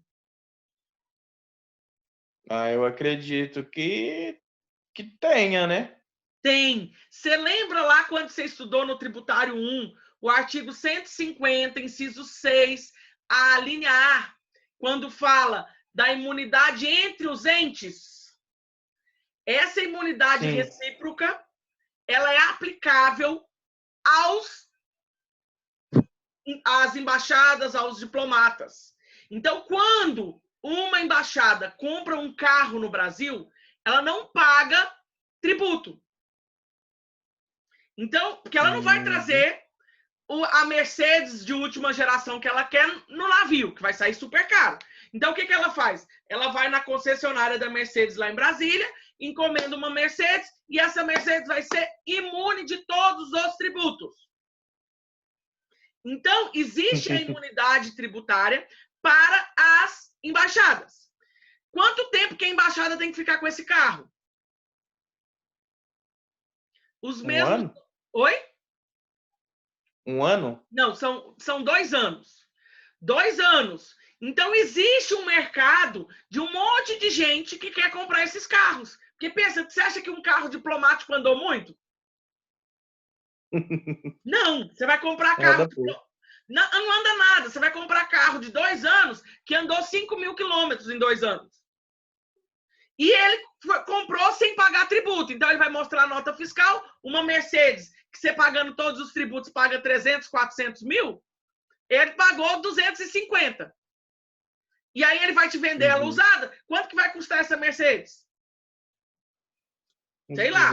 Eu acredito que tenha, né? Tem. Você lembra lá quando você estudou no Tributário 1, o artigo 150, inciso 6, a linha A, quando fala da imunidade entre os entes? Essa imunidade Sim. recíproca, ela é aplicável às embaixadas, aos diplomatas. Então, quando uma embaixada compra um carro no Brasil, ela não paga tributo. Então, porque ela não vai trazer a Mercedes de última geração que ela quer no navio, que vai sair super caro. Então, o que ela faz? Ela vai na concessionária da Mercedes lá em Brasília, encomenda uma Mercedes, e essa Mercedes vai ser imune de todos os tributos. Então, existe a imunidade tributária para as embaixadas. Quanto tempo que a embaixada tem que ficar com esse carro? Os mesmos... ano? Oi? Um ano? Não, são 2 anos. 2 anos. Então, existe um mercado de um monte de gente que quer comprar esses carros. Porque pensa, você acha que um carro diplomático andou muito? Não, você vai comprar carro... Não anda nada. Você vai comprar carro de 2 anos que andou 5.000 quilômetros em 2 anos. E ele comprou sem pagar tributo. Então, ele vai mostrar a nota fiscal. Uma Mercedes, que você pagando todos os tributos paga 300, 400 mil, ele pagou 250. E aí ele vai te vender ela usada. Quanto que vai custar essa Mercedes? Sei lá,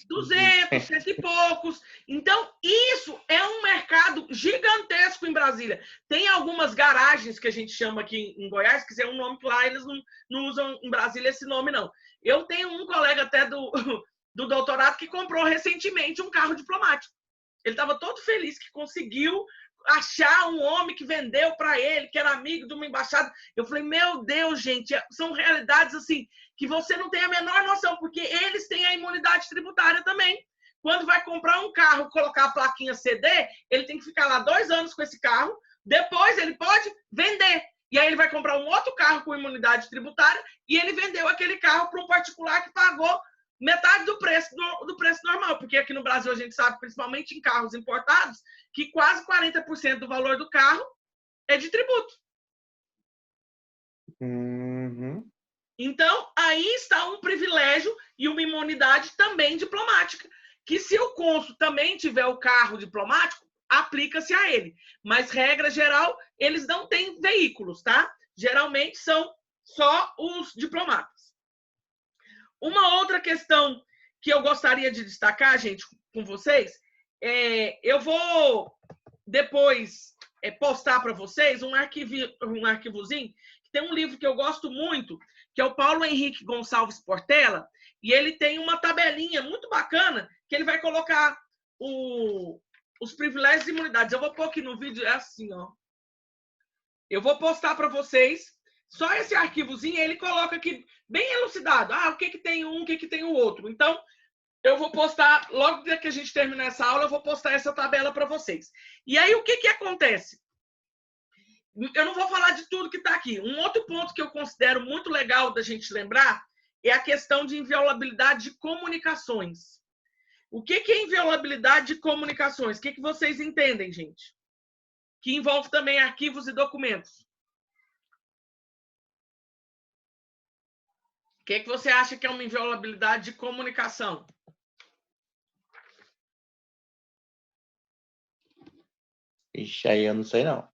200, cento e poucos. Então, isso é um mercado gigantesco em Brasília. Tem algumas garagens que a gente chama aqui em Goiás, que é um nome que lá eles não usam em Brasília esse nome, não. Eu tenho um colega até do doutorado que comprou recentemente um carro diplomático. Ele estava todo feliz que conseguiu achar um homem que vendeu para ele, que era amigo de uma embaixada. Eu falei, meu Deus, gente, são realidades assim que você não tem a menor noção, porque eles têm a imunidade tributária também. Quando vai comprar um carro, colocar a plaquinha CD, ele tem que ficar lá 2 anos com esse carro, depois ele pode vender. E aí ele vai comprar um outro carro com imunidade tributária e ele vendeu aquele carro para um particular que pagou metade do preço normal, porque aqui no Brasil a gente sabe, principalmente em carros importados, que quase 40% do valor do carro é de tributo. Então, aí está um privilégio e uma imunidade também diplomática, que se o cônsul também tiver o carro diplomático, aplica-se a ele. Mas, regra geral, eles não têm veículos, tá? Geralmente são só os diplomatas. Uma outra questão que eu gostaria de destacar, gente, com vocês, eu vou depois postar para vocês um arquivozinho, que tem um livro que eu gosto muito, que é o Paulo Henrique Gonçalves Portela, e ele tem uma tabelinha muito bacana, que ele vai colocar os privilégios e imunidades. Eu vou pôr aqui no vídeo, é assim, ó. Eu vou postar para vocês, só esse arquivozinho, ele coloca aqui bem elucidado. O que tem um, o que tem o outro. Então, eu vou postar, logo que a gente terminar essa aula, eu vou postar essa tabela para vocês. E aí, o que acontece? Eu não vou falar de tudo que está aqui. Um outro ponto que eu considero muito legal da gente lembrar é a questão de inviolabilidade de comunicações. O que é inviolabilidade de comunicações? O que vocês entendem, gente? Que envolve também arquivos e documentos. O que você acha que é uma inviolabilidade de comunicação? Ixi, aí eu não sei, não.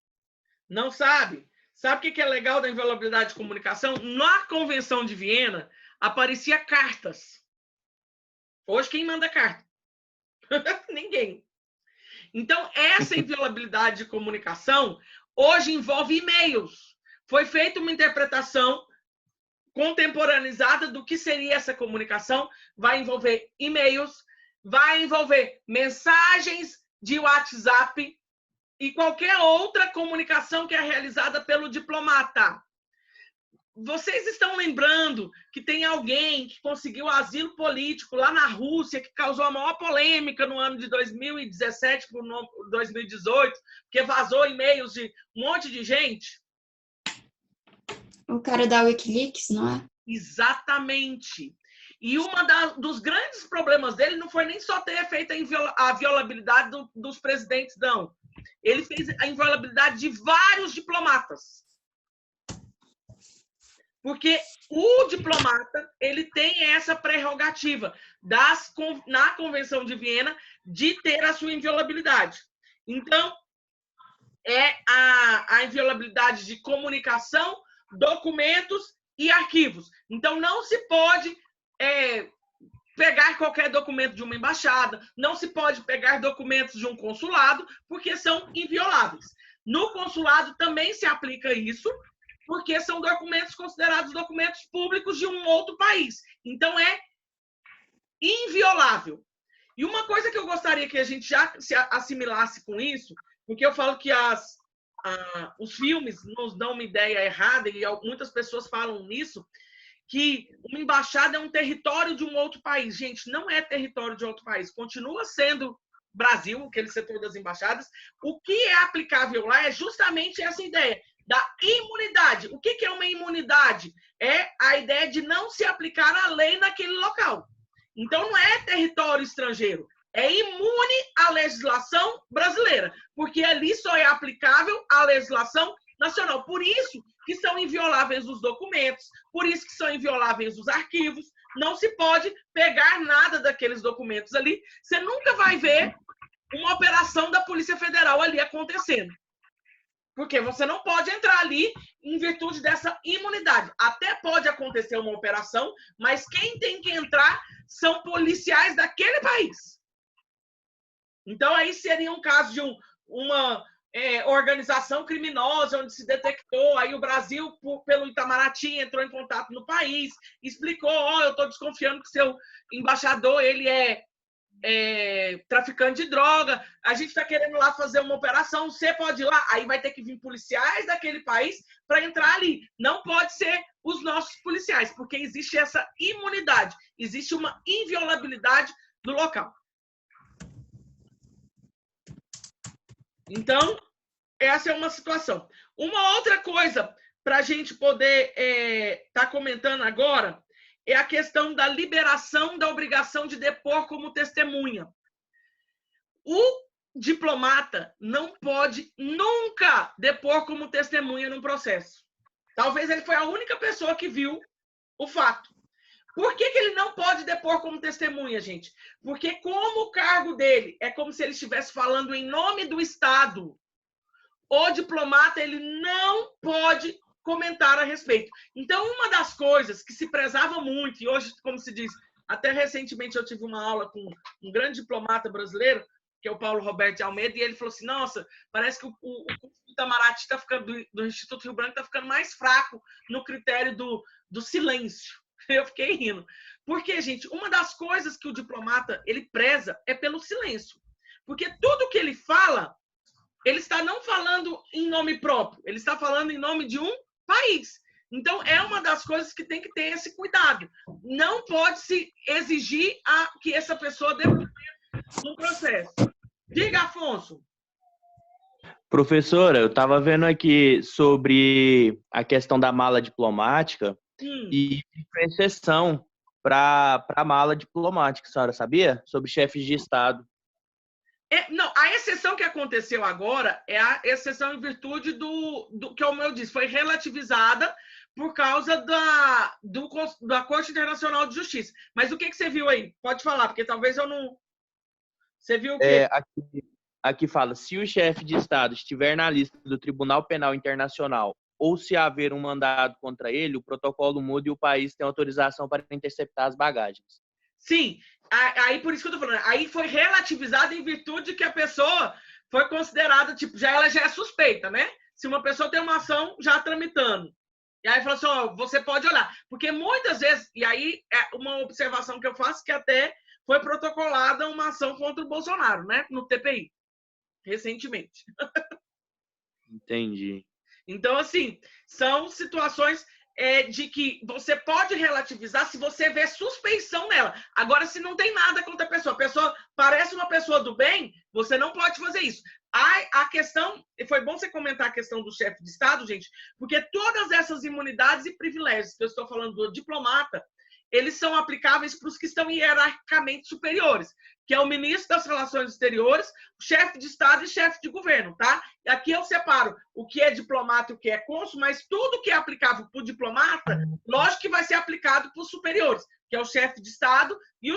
Não sabe? Sabe o que é legal da inviolabilidade de comunicação? Na Convenção de Viena, aparecia cartas. Hoje, quem manda carta? Ninguém. Então, essa inviolabilidade de comunicação hoje envolve e-mails. Foi feita uma interpretação contemporaneizada do que seria essa comunicação. Vai envolver e-mails, vai envolver mensagens de WhatsApp e qualquer outra comunicação que é realizada pelo diplomata. Vocês estão lembrando que tem alguém que conseguiu asilo político lá na Rússia, que causou a maior polêmica no ano de 2017 para 2018, porque vazou e-mails de um monte de gente? O cara da Wikileaks, não é? Exatamente. E dos grandes problemas dele não foi nem só ter feito a inviolabilidade dos presidentes, não. Ele fez a inviolabilidade de vários diplomatas. Porque o diplomata, ele tem essa prerrogativa na Convenção de Viena de ter a sua inviolabilidade. Então, é a inviolabilidade de comunicação, documentos e arquivos. Então, não se pode pegar qualquer documento de uma embaixada, não se pode pegar documentos de um consulado, porque são invioláveis. No consulado também se aplica isso, porque são documentos considerados documentos públicos de um outro país. Então, é inviolável. E uma coisa que eu gostaria que a gente já se assimilasse com isso, porque eu falo que os filmes nos dão uma ideia errada, e muitas pessoas falam nisso, que uma embaixada é um território de um outro país. Gente, não é território de outro país. Continua sendo Brasil, aquele setor das embaixadas. O que é aplicável lá é justamente essa ideia da imunidade. O que é uma imunidade? É a ideia de não se aplicar a lei naquele local. Então, não é território estrangeiro. É imune à legislação brasileira, porque ali só é aplicável a legislação nacional. Por isso que são invioláveis os documentos, por isso que são invioláveis os arquivos. Não se pode pegar nada daqueles documentos ali. Você nunca vai ver uma operação da Polícia Federal ali acontecendo. Porque você não pode entrar ali em virtude dessa imunidade. Até pode acontecer uma operação, mas quem tem que entrar são policiais daquele país. Então, aí seria um caso de uma organização criminosa, onde se detectou, aí o Brasil, pelo Itamaraty, entrou em contato no país, explicou, eu estou desconfiando que seu embaixador, ele é traficante de droga, a gente está querendo lá fazer uma operação, você pode ir lá? Aí vai ter que vir policiais daquele país para entrar ali. Não pode ser os nossos policiais, porque existe essa imunidade, existe uma inviolabilidade do local. Então, essa é uma situação. Uma outra coisa para a gente poder tá comentando agora é a questão da liberação da obrigação de depor como testemunha. O diplomata não pode nunca depor como testemunha num processo. Talvez ele foi a única pessoa que viu o fato. Por que ele não pode depor como testemunha, gente? Porque como o cargo dele é como se ele estivesse falando em nome do Estado, o diplomata ele não pode comentar a respeito. Então, uma das coisas que se prezava muito, e hoje, como se diz, até recentemente eu tive uma aula com um grande diplomata brasileiro, que é o Paulo Roberto de Almeida, e ele falou assim, nossa, parece que o curso do Itamaraty está ficando, do Instituto Rio Branco está ficando mais fraco no critério do silêncio. Eu fiquei rindo. Porque, gente, uma das coisas que o diplomata ele preza é pelo silêncio. Porque tudo que ele fala, ele está não falando em nome próprio, ele está falando em nome de um país. Então, é uma das coisas que tem que ter esse cuidado. Não pode se exigir que essa pessoa dê no processo. Diga, Afonso. Professora, eu estava vendo aqui sobre a questão da mala diplomática e exceção para a mala diplomática, a senhora sabia? Sobre chefes de Estado. Não, a exceção que aconteceu agora é a exceção em virtude do que, como eu disse, foi relativizada por causa da Corte Internacional de Justiça. Mas o que você viu aí? Pode falar, porque talvez eu não... Você viu o quê? Aqui fala, se o chefe de Estado estiver na lista do Tribunal Penal Internacional ou se haver um mandado contra ele, o protocolo muda e o país tem autorização para interceptar as bagagens. Sim, aí por isso que eu tô falando. Aí foi relativizado em virtude que a pessoa foi considerada, tipo, ela já é suspeita, né? Se uma pessoa tem uma ação já tramitando. E aí falou assim, ó, você pode olhar. Porque muitas vezes, e aí é uma observação que eu faço, que até foi protocolada uma ação contra o Bolsonaro, né? No TPI, recentemente. Entendi. Então, assim, são situações de que você pode relativizar se você vê suspeição nela. Agora, se não tem nada contra a pessoa parece uma pessoa do bem, você não pode fazer isso. A questão, foi bom você comentar a questão do chefe de Estado, gente, porque todas essas imunidades e privilégios que eu estou falando do diplomata, eles são aplicáveis para os que estão hierarquicamente superiores, que é o ministro das Relações Exteriores, o chefe de Estado e chefe de governo, tá? E aqui eu separo o que é diplomata e o que é cônsul, mas tudo que é aplicável para o diplomata, lógico que vai ser aplicado para os superiores, que é o chefe de Estado e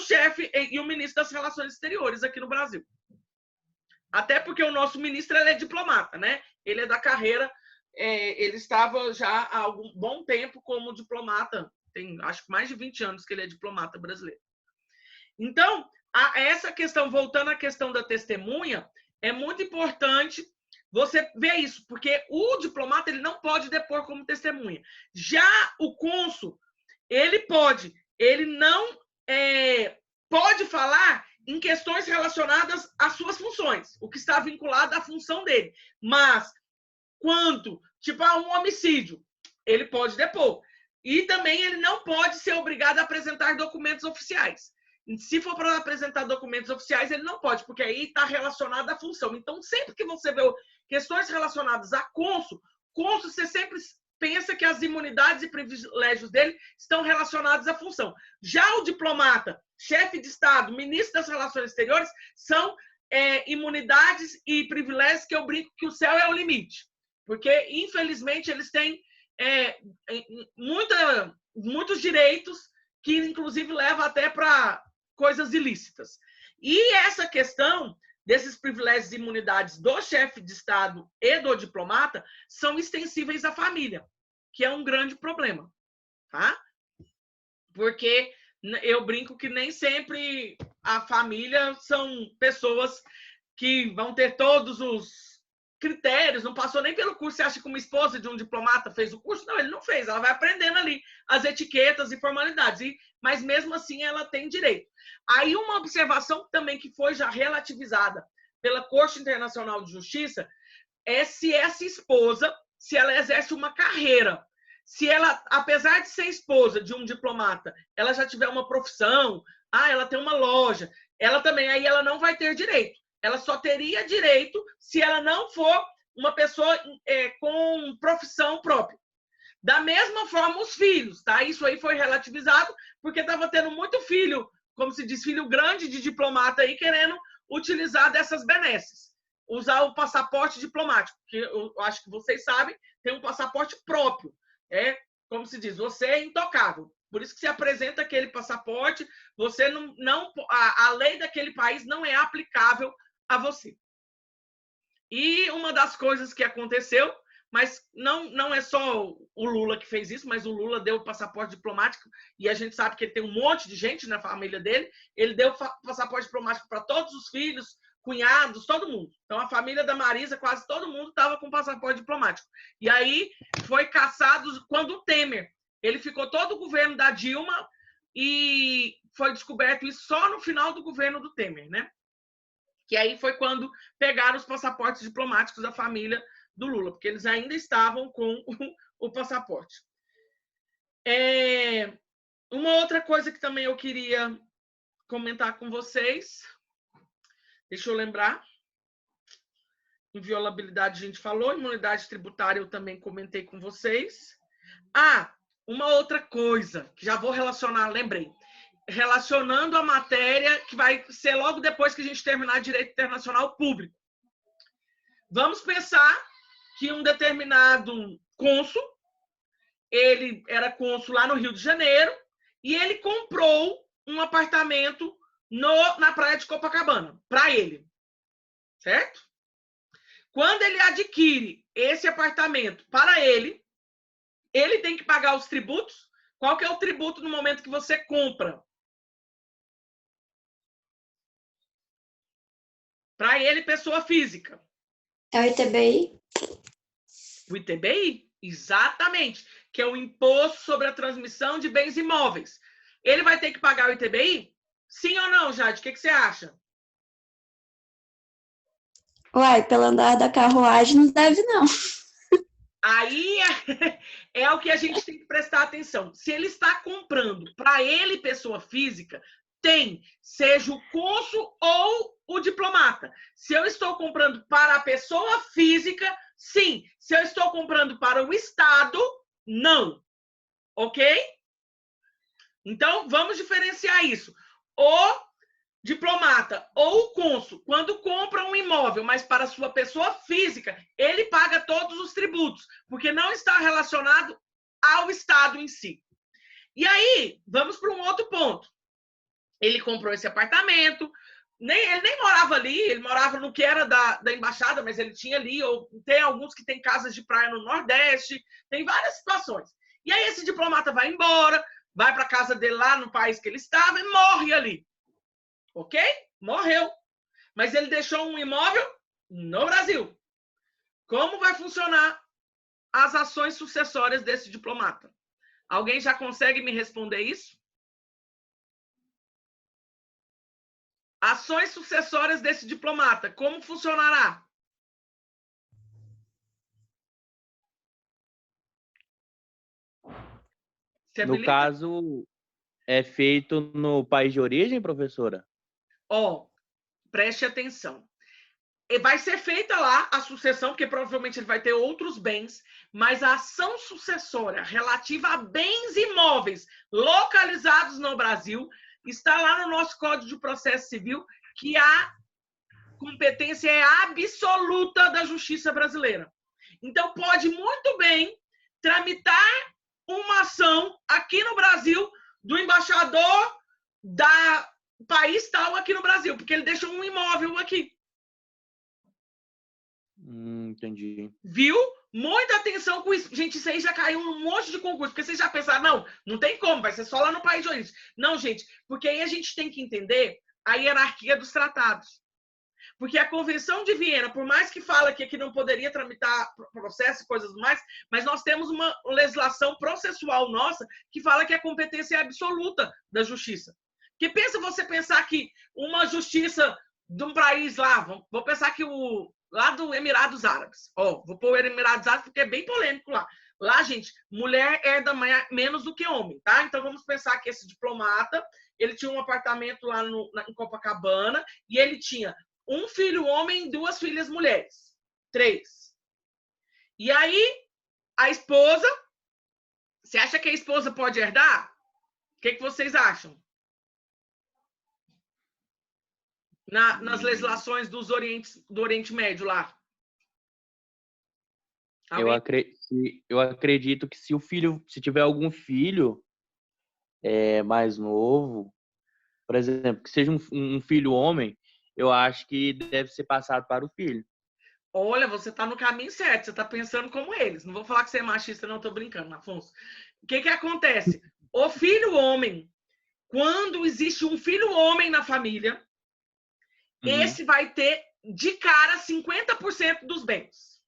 o ministro das Relações Exteriores aqui no Brasil. Até porque o nosso ministro ele é diplomata, né? Ele é da carreira, ele estava já há algum bom tempo como diplomata, tem acho que mais de 20 anos que ele é diplomata brasileiro. Então, essa questão, voltando à questão da testemunha, é muito importante você ver isso, porque o diplomata ele não pode depor como testemunha. Já o cônsul, ele não pode falar em questões relacionadas às suas funções, o que está vinculado à função dele. Mas, quanto, tipo, a um homicídio, ele pode depor. E também ele não pode ser obrigado a apresentar documentos oficiais. Se for para apresentar documentos oficiais, ele não pode, porque aí está relacionado à função. Então, sempre que você vê questões relacionadas a cônsul, você sempre pensa que as imunidades e privilégios dele estão relacionados à função. Já o diplomata, chefe de Estado, ministro das Relações Exteriores, são imunidades e privilégios que eu brinco que o céu é o limite. Porque, infelizmente, eles têm muitos direitos que, inclusive, levam até para coisas ilícitas. E essa questão desses privilégios e imunidades do chefe de Estado e do diplomata são extensíveis à família, que é um grande problema, tá? Porque eu brinco que nem sempre a família são pessoas que vão ter todos os critérios, não passou nem pelo curso. Você acha que uma esposa de um diplomata fez o curso? Não, ele não fez. Ela vai aprendendo ali as etiquetas e formalidades. Mas mesmo assim ela tem direito. Aí uma observação também que foi já relativizada pela Corte Internacional de Justiça é se essa esposa, se ela exerce uma carreira, se ela, apesar de ser esposa de um diplomata, ela já tiver uma profissão, ela tem uma loja, ela também, aí ela não vai ter direito. Ela só teria direito se ela não for uma pessoa com profissão própria. Da mesma forma, os filhos, tá? Isso aí foi relativizado porque estava tendo muito filho, como se diz, filho grande de diplomata aí, querendo utilizar dessas benesses. Usar o passaporte diplomático, que eu acho que vocês sabem, tem um passaporte próprio. Como se diz, você é intocável. Por isso que se apresenta aquele passaporte, você a lei daquele país não é aplicável a você. E uma das coisas que aconteceu mas não é só o Lula que fez isso, mas o Lula deu o passaporte diplomático e a gente sabe que ele tem um monte de gente na família dele. Ele deu o passaporte diplomático para todos os filhos, cunhados, todo mundo. Então, a família da Marisa, quase todo mundo estava com passaporte diplomático. E aí foi caçado quando o Temer. Ele ficou todo o governo da Dilma e foi descoberto isso só no final do governo do Temer, né? Que aí foi quando pegaram os passaportes diplomáticos da família do Lula, porque eles ainda estavam com o passaporte. Uma outra coisa que também eu queria comentar com vocês, deixa eu lembrar, inviolabilidade a gente falou, imunidade tributária eu também comentei com vocês. Uma outra coisa, que já vou relacionar, lembrei, relacionando a matéria que vai ser logo depois que a gente terminar Direito Internacional Público. Vamos pensar que um determinado cônsul, ele era cônsul lá no Rio de Janeiro, e ele comprou um apartamento na praia de Copacabana, para ele, certo? Quando ele adquire esse apartamento para ele tem que pagar os tributos. Qual que é o tributo no momento que você compra? Para ele, pessoa física. É o ITBI? O ITBI, exatamente, que é o Imposto sobre a Transmissão de Bens Imóveis. Ele vai ter que pagar o ITBI? Sim ou não, Jade? O que você acha? Uai, pelo andar da carruagem não deve, não. Aí é o que a gente tem que prestar atenção. Se ele está comprando para ele, pessoa física, seja o cônsul ou o diplomata. Se eu estou comprando para a pessoa física, sim. Se eu estou comprando para o Estado, não. Ok? Então, vamos diferenciar isso. O diplomata ou o cônsul, quando compra um imóvel, mas para sua pessoa física, ele paga todos os tributos, porque não está relacionado ao Estado em si. E aí, vamos para um outro ponto. Ele comprou esse apartamento, ele nem morava ali, ele morava no que era da embaixada, mas ele tinha ali, ou tem alguns que têm casas de praia no Nordeste, tem várias situações. E aí esse diplomata vai embora, vai para a casa dele lá no país que ele estava e morre ali. Ok? Morreu. Mas ele deixou um imóvel no Brasil. Como vai funcionar as ações sucessórias desse diplomata? Alguém já consegue me responder isso? Ações sucessórias desse diplomata, como funcionará? No caso, é feito no país de origem, professora? Preste atenção. Vai ser feita lá a sucessão, porque provavelmente ele vai ter outros bens, mas a ação sucessória relativa a bens imóveis localizados no Brasil está lá no nosso Código de Processo Civil, que a competência é absoluta da Justiça brasileira. Então, pode muito bem tramitar uma ação aqui no Brasil do embaixador da país tal aqui no Brasil, porque ele deixou um imóvel aqui. Entendi. Viu? Muita atenção com isso. Gente, isso aí já caiu um monte de concurso, porque vocês já pensaram, não tem como, vai ser só lá no país de origem. Não, gente, porque aí a gente tem que entender a hierarquia dos tratados. Porque a Convenção de Viena, por mais que fala que aqui não poderia tramitar processo e coisas mais, mas nós temos uma legislação processual nossa que fala que a competência é absoluta da justiça. Porque você pensar que uma justiça de um país lá, vou pensar que lá do Emirados Árabes, vou pôr o Emirados Árabes porque é bem polêmico lá. Lá, gente, mulher herda menos do que homem, tá? Então vamos pensar que esse diplomata, ele tinha um apartamento lá em Copacabana e ele tinha um filho homem e 2 filhas mulheres. 3. E aí, a esposa, você acha que a esposa pode herdar? O que vocês acham? Nas legislações do Oriente Médio lá. Eu acredito que se tiver algum filho mais novo, por exemplo, que seja um filho homem, eu acho que deve ser passado para o filho. Olha, você está no caminho certo, você está pensando como eles. Não vou falar que você é machista, não, estou brincando, Afonso. O que acontece? O filho homem, quando existe um filho homem na família, esse vai ter de cara 50% dos bens.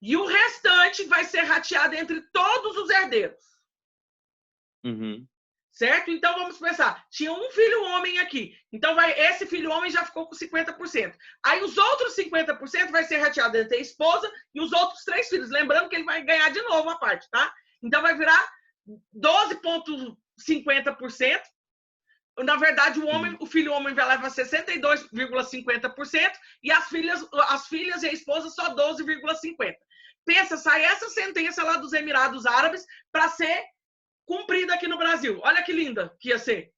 E o restante vai ser rateado entre todos os herdeiros. Certo? Então, vamos pensar. Tinha um filho homem aqui. Então, esse filho homem já ficou com 50%. Aí, os outros 50% vai ser rateado entre a esposa e os outros 3 filhos. Lembrando que ele vai ganhar de novo a parte, tá? Então, vai virar 12,50%. Na verdade, o filho homem vai levar 62,50% e as filhas e a esposa só 12,50%. Pensa, sai essa sentença lá dos Emirados Árabes para ser cumprida aqui no Brasil. Olha que linda que ia ser.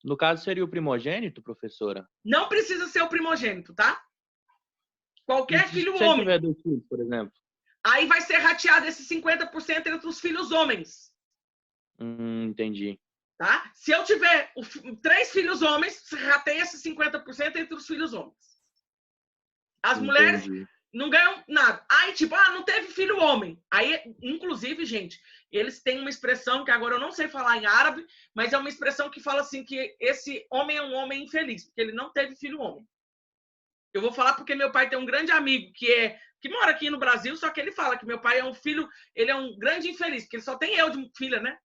No caso, seria o primogênito, professora? Não precisa ser o primogênito, tá? Qualquer filho homem. Se tiver 2 filhos, por exemplo. Aí vai ser rateado esse 50% entre os filhos homens. Entendi. Tá? Se eu tiver 3 filhos homens, rateia esse 50% entre os filhos homens. As mulheres não ganham nada. Aí, tipo, não teve filho homem. Aí, inclusive, gente, eles têm uma expressão que agora eu não sei falar em árabe, mas é uma expressão que fala assim que esse homem é um homem infeliz, porque ele não teve filho homem. Eu vou falar porque meu pai tem um grande amigo que mora aqui no Brasil, só que ele fala que meu pai é um filho, ele é um grande infeliz, porque ele só tem eu de filha, né?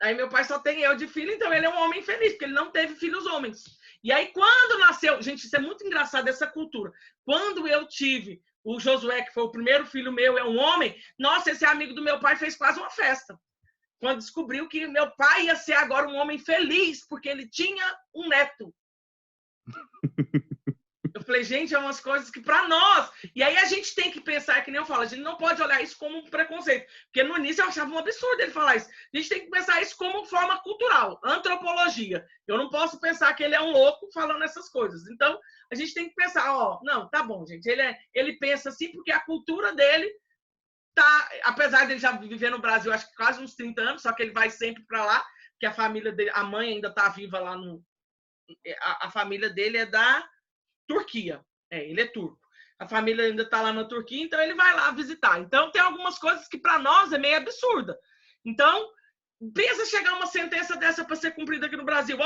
Aí meu pai só tem eu de filho, então ele é um homem infeliz, porque ele não teve filhos homens. E aí quando nasceu, gente, isso é muito engraçado, essa cultura. Quando eu tive o Josué, que foi o primeiro filho meu, é um homem, nossa, esse amigo do meu pai fez quase uma festa. Quando descobriu que meu pai ia ser agora um homem feliz, porque ele tinha um neto. Eu falei, gente, é umas coisas que para nós... E aí a gente tem que pensar, que nem eu falo, a gente não pode olhar isso como um preconceito. Porque no início eu achava um absurdo ele falar isso. A gente tem que pensar isso como forma cultural, antropologia. Eu não posso pensar que ele é um louco falando essas coisas. Então, a gente tem que pensar, não, tá bom, gente. Ele pensa assim porque a cultura dele tá... Apesar dele já viver no Brasil, acho que quase uns 30 anos, só que ele vai sempre para lá, porque a família dele, a mãe ainda tá viva lá no... A família dele é da Turquia. Ele é turco. A família ainda está lá na Turquia, então ele vai lá visitar. Então, tem algumas coisas que para nós é meio absurda. Então, pensa chegar uma sentença dessa para ser cumprida aqui no Brasil.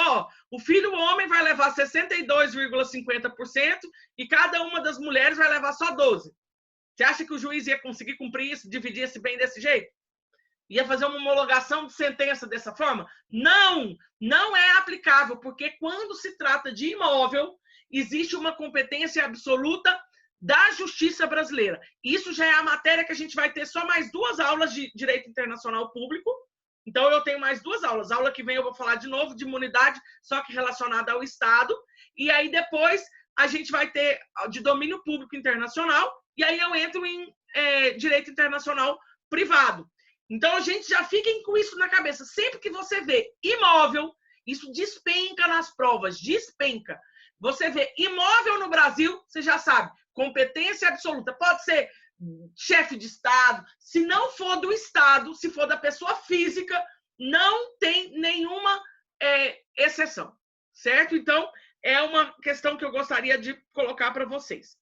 O filho homem vai levar 62,50% e cada uma das mulheres vai levar só 12%. Você acha que o juiz ia conseguir cumprir isso, dividir esse bem desse jeito? Ia fazer uma homologação de sentença dessa forma? Não! Não é aplicável, porque quando se trata de imóvel, existe uma competência absoluta da justiça brasileira. Isso já é a matéria que a gente vai ter só mais 2 aulas de direito internacional público. Então, eu tenho mais 2 aulas. A aula que vem eu vou falar de novo de imunidade, só que relacionada ao Estado. E aí, depois, a gente vai ter de domínio público internacional. E aí, eu entro em direito internacional privado. Então, a gente já fiquem com isso na cabeça. Sempre que você vê imóvel, isso despenca nas provas, despenca. Você vê imóvel no Brasil, você já sabe, competência absoluta. Pode ser chefe de Estado. Se não for do Estado, se for da pessoa física, não tem nenhuma exceção. Certo? Então, é uma questão que eu gostaria de colocar para vocês.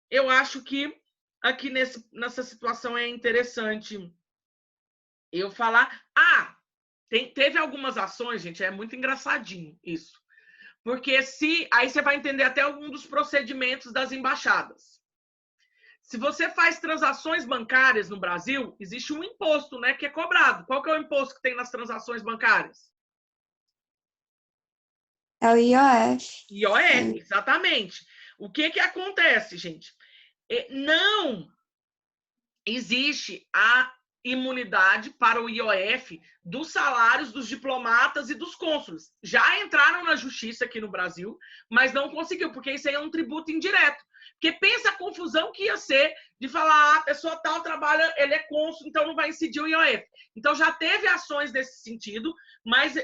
Eu acho que aqui nessa situação é interessante eu falar... teve algumas ações, gente, é muito engraçadinho isso. Porque aí você vai entender até algum dos procedimentos das embaixadas. Se você faz transações bancárias no Brasil, existe um imposto, né, que é cobrado. Qual que é o imposto que tem nas transações bancárias? É o IOF. IOF, exatamente. O que acontece, gente? Não existe a imunidade para o IOF dos salários dos diplomatas e dos cônsules. Já entraram na justiça aqui no Brasil, mas não conseguiu, porque isso aí é um tributo indireto. Porque pensa a confusão que ia ser de falar, a pessoa tal trabalha, ele é cônsul, então não vai incidir o IOF. Então já teve ações nesse sentido, mas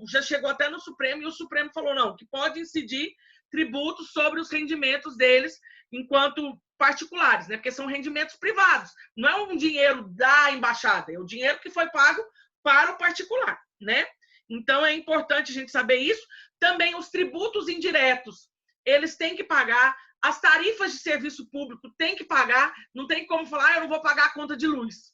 já chegou até no Supremo, e o Supremo falou, não, que pode incidir tributos sobre os rendimentos deles enquanto particulares, né? Porque são rendimentos privados. Não é um dinheiro da embaixada, é o dinheiro que foi pago para o particular, né? Então, é importante a gente saber isso. Também os tributos indiretos eles têm que pagar, as tarifas de serviço público têm que pagar, não tem como falar, eu não vou pagar a conta de luz.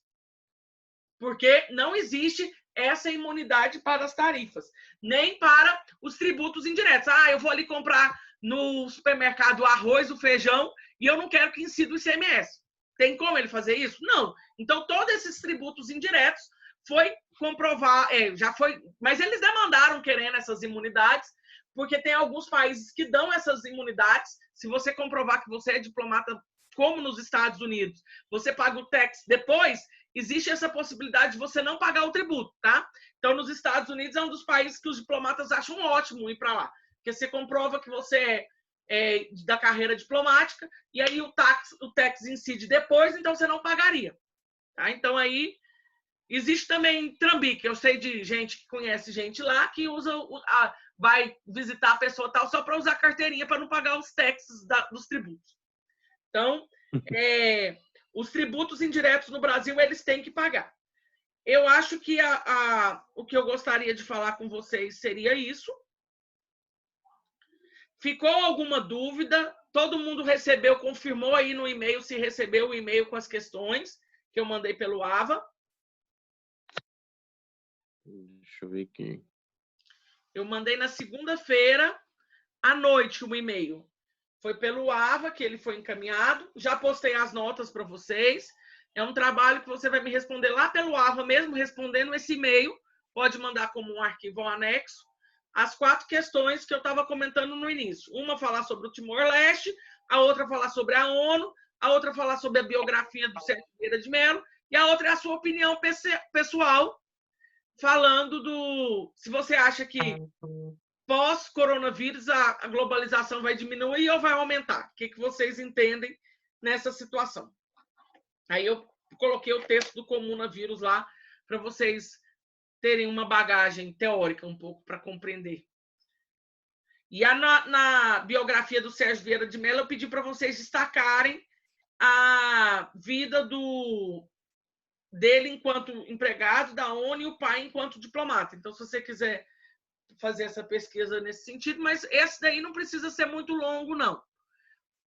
Porque não existe essa imunidade para as tarifas, nem para os tributos indiretos. Eu vou ali comprar no supermercado o arroz, o feijão, e eu não quero que incida o ICMS. Tem como ele fazer isso? Não. Então, todos esses tributos indiretos foi comprovar, já foi, mas eles demandaram querendo essas imunidades, porque tem alguns países que dão essas imunidades. Se você comprovar que você é diplomata, como nos Estados Unidos, você paga o tax depois, existe essa possibilidade de você não pagar o tributo, tá? Então, nos Estados Unidos é um dos países que os diplomatas acham ótimo ir para lá, porque você comprova que você é da carreira diplomática, e aí o tax incide depois, então você não pagaria. Tá? Então, aí, existe também Trambique. Eu sei de gente que conhece gente lá que usa, vai visitar a pessoa tal só para usar a carteirinha para não pagar os taxes dos tributos. Então, os tributos indiretos no Brasil, eles têm que pagar. Eu acho que o que eu gostaria de falar com vocês seria isso. Ficou alguma dúvida? Todo mundo recebeu, confirmou aí no e-mail se recebeu o e-mail com as questões que eu mandei pelo AVA. Deixa eu ver aqui. Eu mandei na segunda-feira à noite um e-mail. Foi pelo AVA que ele foi encaminhado. Já postei as notas para vocês. É um trabalho que você vai me responder lá pelo AVA mesmo, respondendo esse e-mail. Pode mandar como um arquivo ou anexo. As 4 questões que eu estava comentando no início. Uma falar sobre o Timor-Leste, a outra falar sobre a ONU, a outra falar sobre a biografia do Sérgio Vieira de Mello, e a outra é a sua opinião pessoal, falando se você acha que pós-coronavírus a globalização vai diminuir ou vai aumentar. O que vocês entendem nessa situação? Aí eu coloquei o texto do comunavírus lá para vocês terem uma bagagem teórica um pouco para compreender. E na biografia do Sérgio Vieira de Mello, eu pedi para vocês destacarem a vida dele enquanto empregado da ONU e o pai enquanto diplomata. Então, se você quiser fazer essa pesquisa nesse sentido, mas esse daí não precisa ser muito longo, não.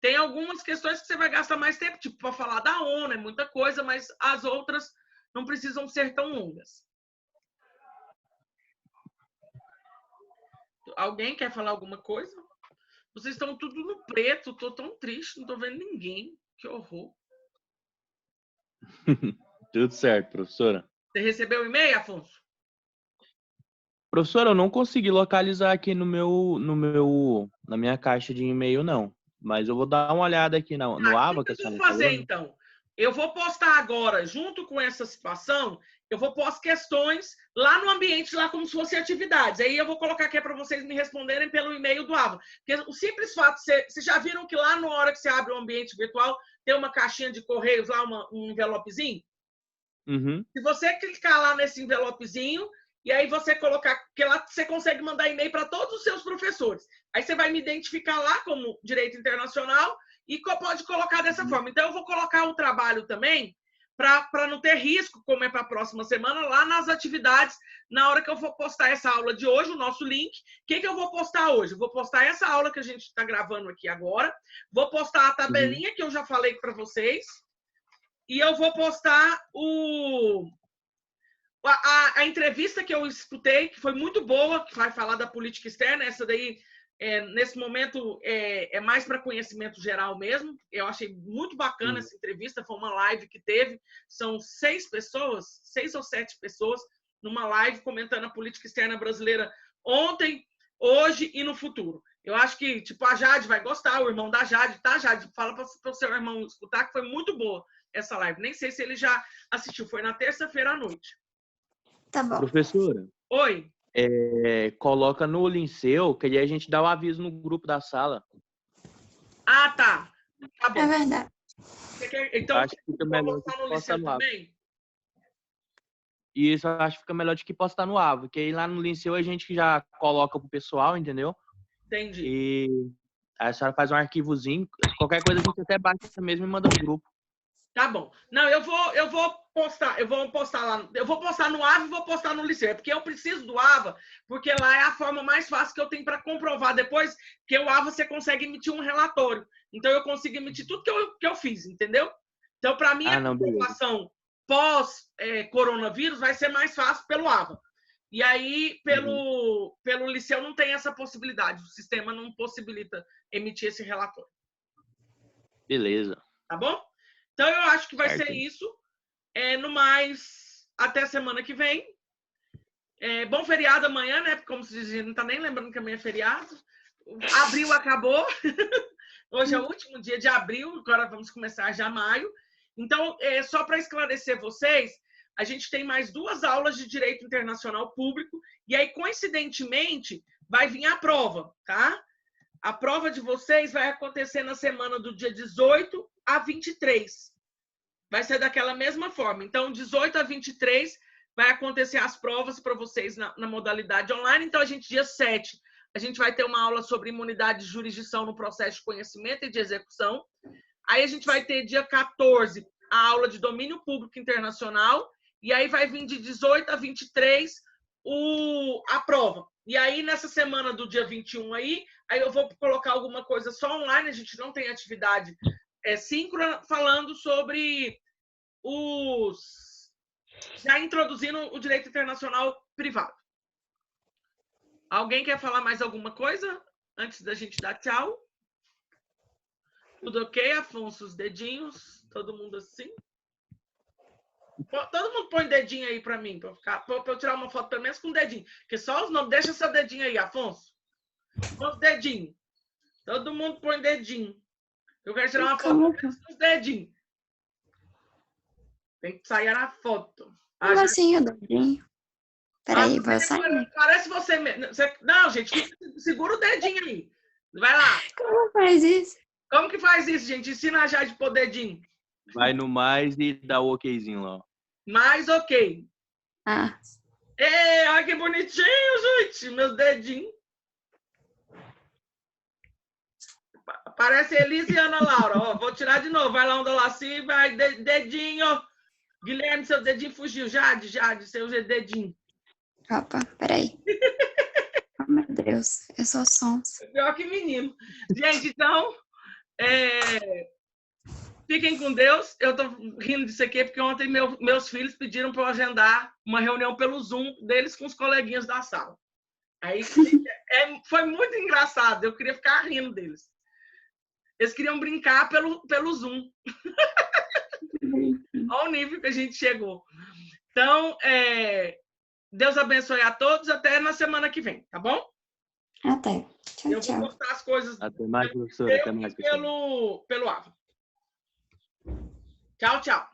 Tem algumas questões que você vai gastar mais tempo, tipo, para falar da ONU, é muita coisa, mas as outras não precisam ser tão longas. Alguém quer falar alguma coisa? Vocês estão tudo no preto, estou tão triste, não estou vendo ninguém. Que horror. Tudo certo, professora. Você recebeu o e-mail, Afonso? Professora, eu não consegui localizar aqui na minha caixa de e-mail, não. Mas eu vou dar uma olhada aqui no AVA. O que eu vou fazer, então? Eu vou postar agora, junto com essa situação, eu vou pôr as questões lá no ambiente, lá como se fossem atividades. Aí eu vou colocar aqui para vocês me responderem pelo e-mail do AVA. Porque o simples fato, vocês já viram que lá na hora que você abre o ambiente virtual, tem uma caixinha de correios lá, um envelopezinho? Uhum. Se você clicar lá nesse envelopezinho, e aí você colocar, porque lá você consegue mandar e-mail para todos os seus professores. Aí você vai me identificar lá como Direito Internacional e pode colocar dessa forma. Então, eu vou colocar o trabalho também, para não ter risco, como é para a próxima semana, lá nas atividades, na hora que eu for postar essa aula de hoje, o nosso link. O que eu vou postar hoje? Eu vou postar essa aula que a gente está gravando aqui agora, vou postar a tabelinha que eu já falei para vocês, e eu vou postar a entrevista que eu escutei, que foi muito boa, que vai falar da política externa. Essa daí, nesse momento, é mais para conhecimento geral mesmo. Eu achei muito bacana essa entrevista. Foi uma live que teve. São 6 ou 7 pessoas, numa live comentando a política externa brasileira ontem, hoje e no futuro. Eu acho que, tipo, a Jade vai gostar, o irmão da Jade, tá, Jade? Fala para o seu irmão escutar, que foi muito boa essa live. Nem sei se ele já assistiu. Foi na terça-feira à noite. Tá bom. Professora. Oi. Coloca no Linceu, que aí a gente dá o aviso no grupo da sala. Ah, tá. Tá bom. É verdade. Então, acho que fica melhor postar que no postar Liceu no AVA. também? Isso, eu acho que fica melhor do que postar no AVA, porque aí lá no Linceu a gente já coloca pro pessoal, entendeu? Entendi. E a senhora faz um arquivozinho, qualquer coisa a gente até baixa mesmo e manda no grupo. Tá bom. Não, eu vou postar lá. Eu vou postar no AVA e vou postar no Liceu. É porque eu preciso do AVA, porque lá é a forma mais fácil que eu tenho para comprovar depois, que o AVA você consegue emitir um relatório. Então, eu consigo emitir tudo que eu fiz, entendeu? Então, para mim, a comprovação pós-coronavírus vai ser mais fácil pelo AVA. E aí, pelo Liceu, não tem essa possibilidade. O sistema não possibilita emitir esse relatório. Beleza. Tá bom? Então, eu acho que vai ser isso. No mais, até semana que vem. Bom feriado amanhã, né? Como se diz, não tá nem lembrando que amanhã é feriado. Abril acabou. Hoje é o último dia de abril. Agora vamos começar já maio. Então, só para esclarecer vocês, a gente tem mais 2 aulas de Direito Internacional Público. E aí, coincidentemente, vai vir a prova, tá? A prova de vocês vai acontecer na semana do dia 18 a 23. Vai ser daquela mesma forma. Então, 18 a 23 vai acontecer as provas para vocês na modalidade online. Então, dia 7, a gente vai ter uma aula sobre imunidade de jurisdição no processo de conhecimento e de execução. Aí, a gente vai ter dia 14, a aula de domínio público internacional. E aí, vai vir de 18 a 23 a prova. E aí, nessa semana do dia 21 aí eu vou colocar alguma coisa só online. A gente não tem atividade síncrona, falando sobre já introduzindo o direito internacional privado. Alguém quer falar mais alguma coisa antes da gente dar tchau? Tudo ok, Afonso? Os dedinhos? Todo mundo assim? Todo mundo põe dedinho aí para mim, para eu tirar uma foto pelo menos com o dedinho. Porque só os nomes. Deixa seu dedinho aí, Afonso. Os dedinhos. Todo mundo põe dedinho. Eu quero tirar uma foto com os dedinhos. Tem que sair na foto. Como assim, o dedinho? Peraí, vou sair. Parece você mesmo. Não, gente, segura o dedinho aí. Vai lá. Como faz isso? Como que faz isso, gente? Ensina a Jade pôr dedinho. Vai no mais e dá o okzinho lá. Mais ok. Ah. Ei, olha que bonitinho, gente. Meus dedinhos. Parece Elisa e Ana Laura. Ó, vou tirar de novo. Vai lá, onda lá assim, vai, dedinho. Guilherme, seu dedinho fugiu. Jade, seu dedinho. Opa, peraí. Oh, meu Deus, eu sou sonsa. Pior que menino. Gente, então, fiquem com Deus. Eu tô rindo disso aqui porque ontem meus filhos pediram para eu agendar uma reunião pelo Zoom deles com os coleguinhas da sala. Aí foi muito engraçado. Eu queria ficar rindo deles. Eles queriam brincar pelo Zoom. Olha o nível que a gente chegou. Então, Deus abençoe a todos. Até na semana que vem, tá bom? Até. Tchau, eu vou postar as coisas até mais, professora. Até mais, pelo AVA. Tchau, tchau.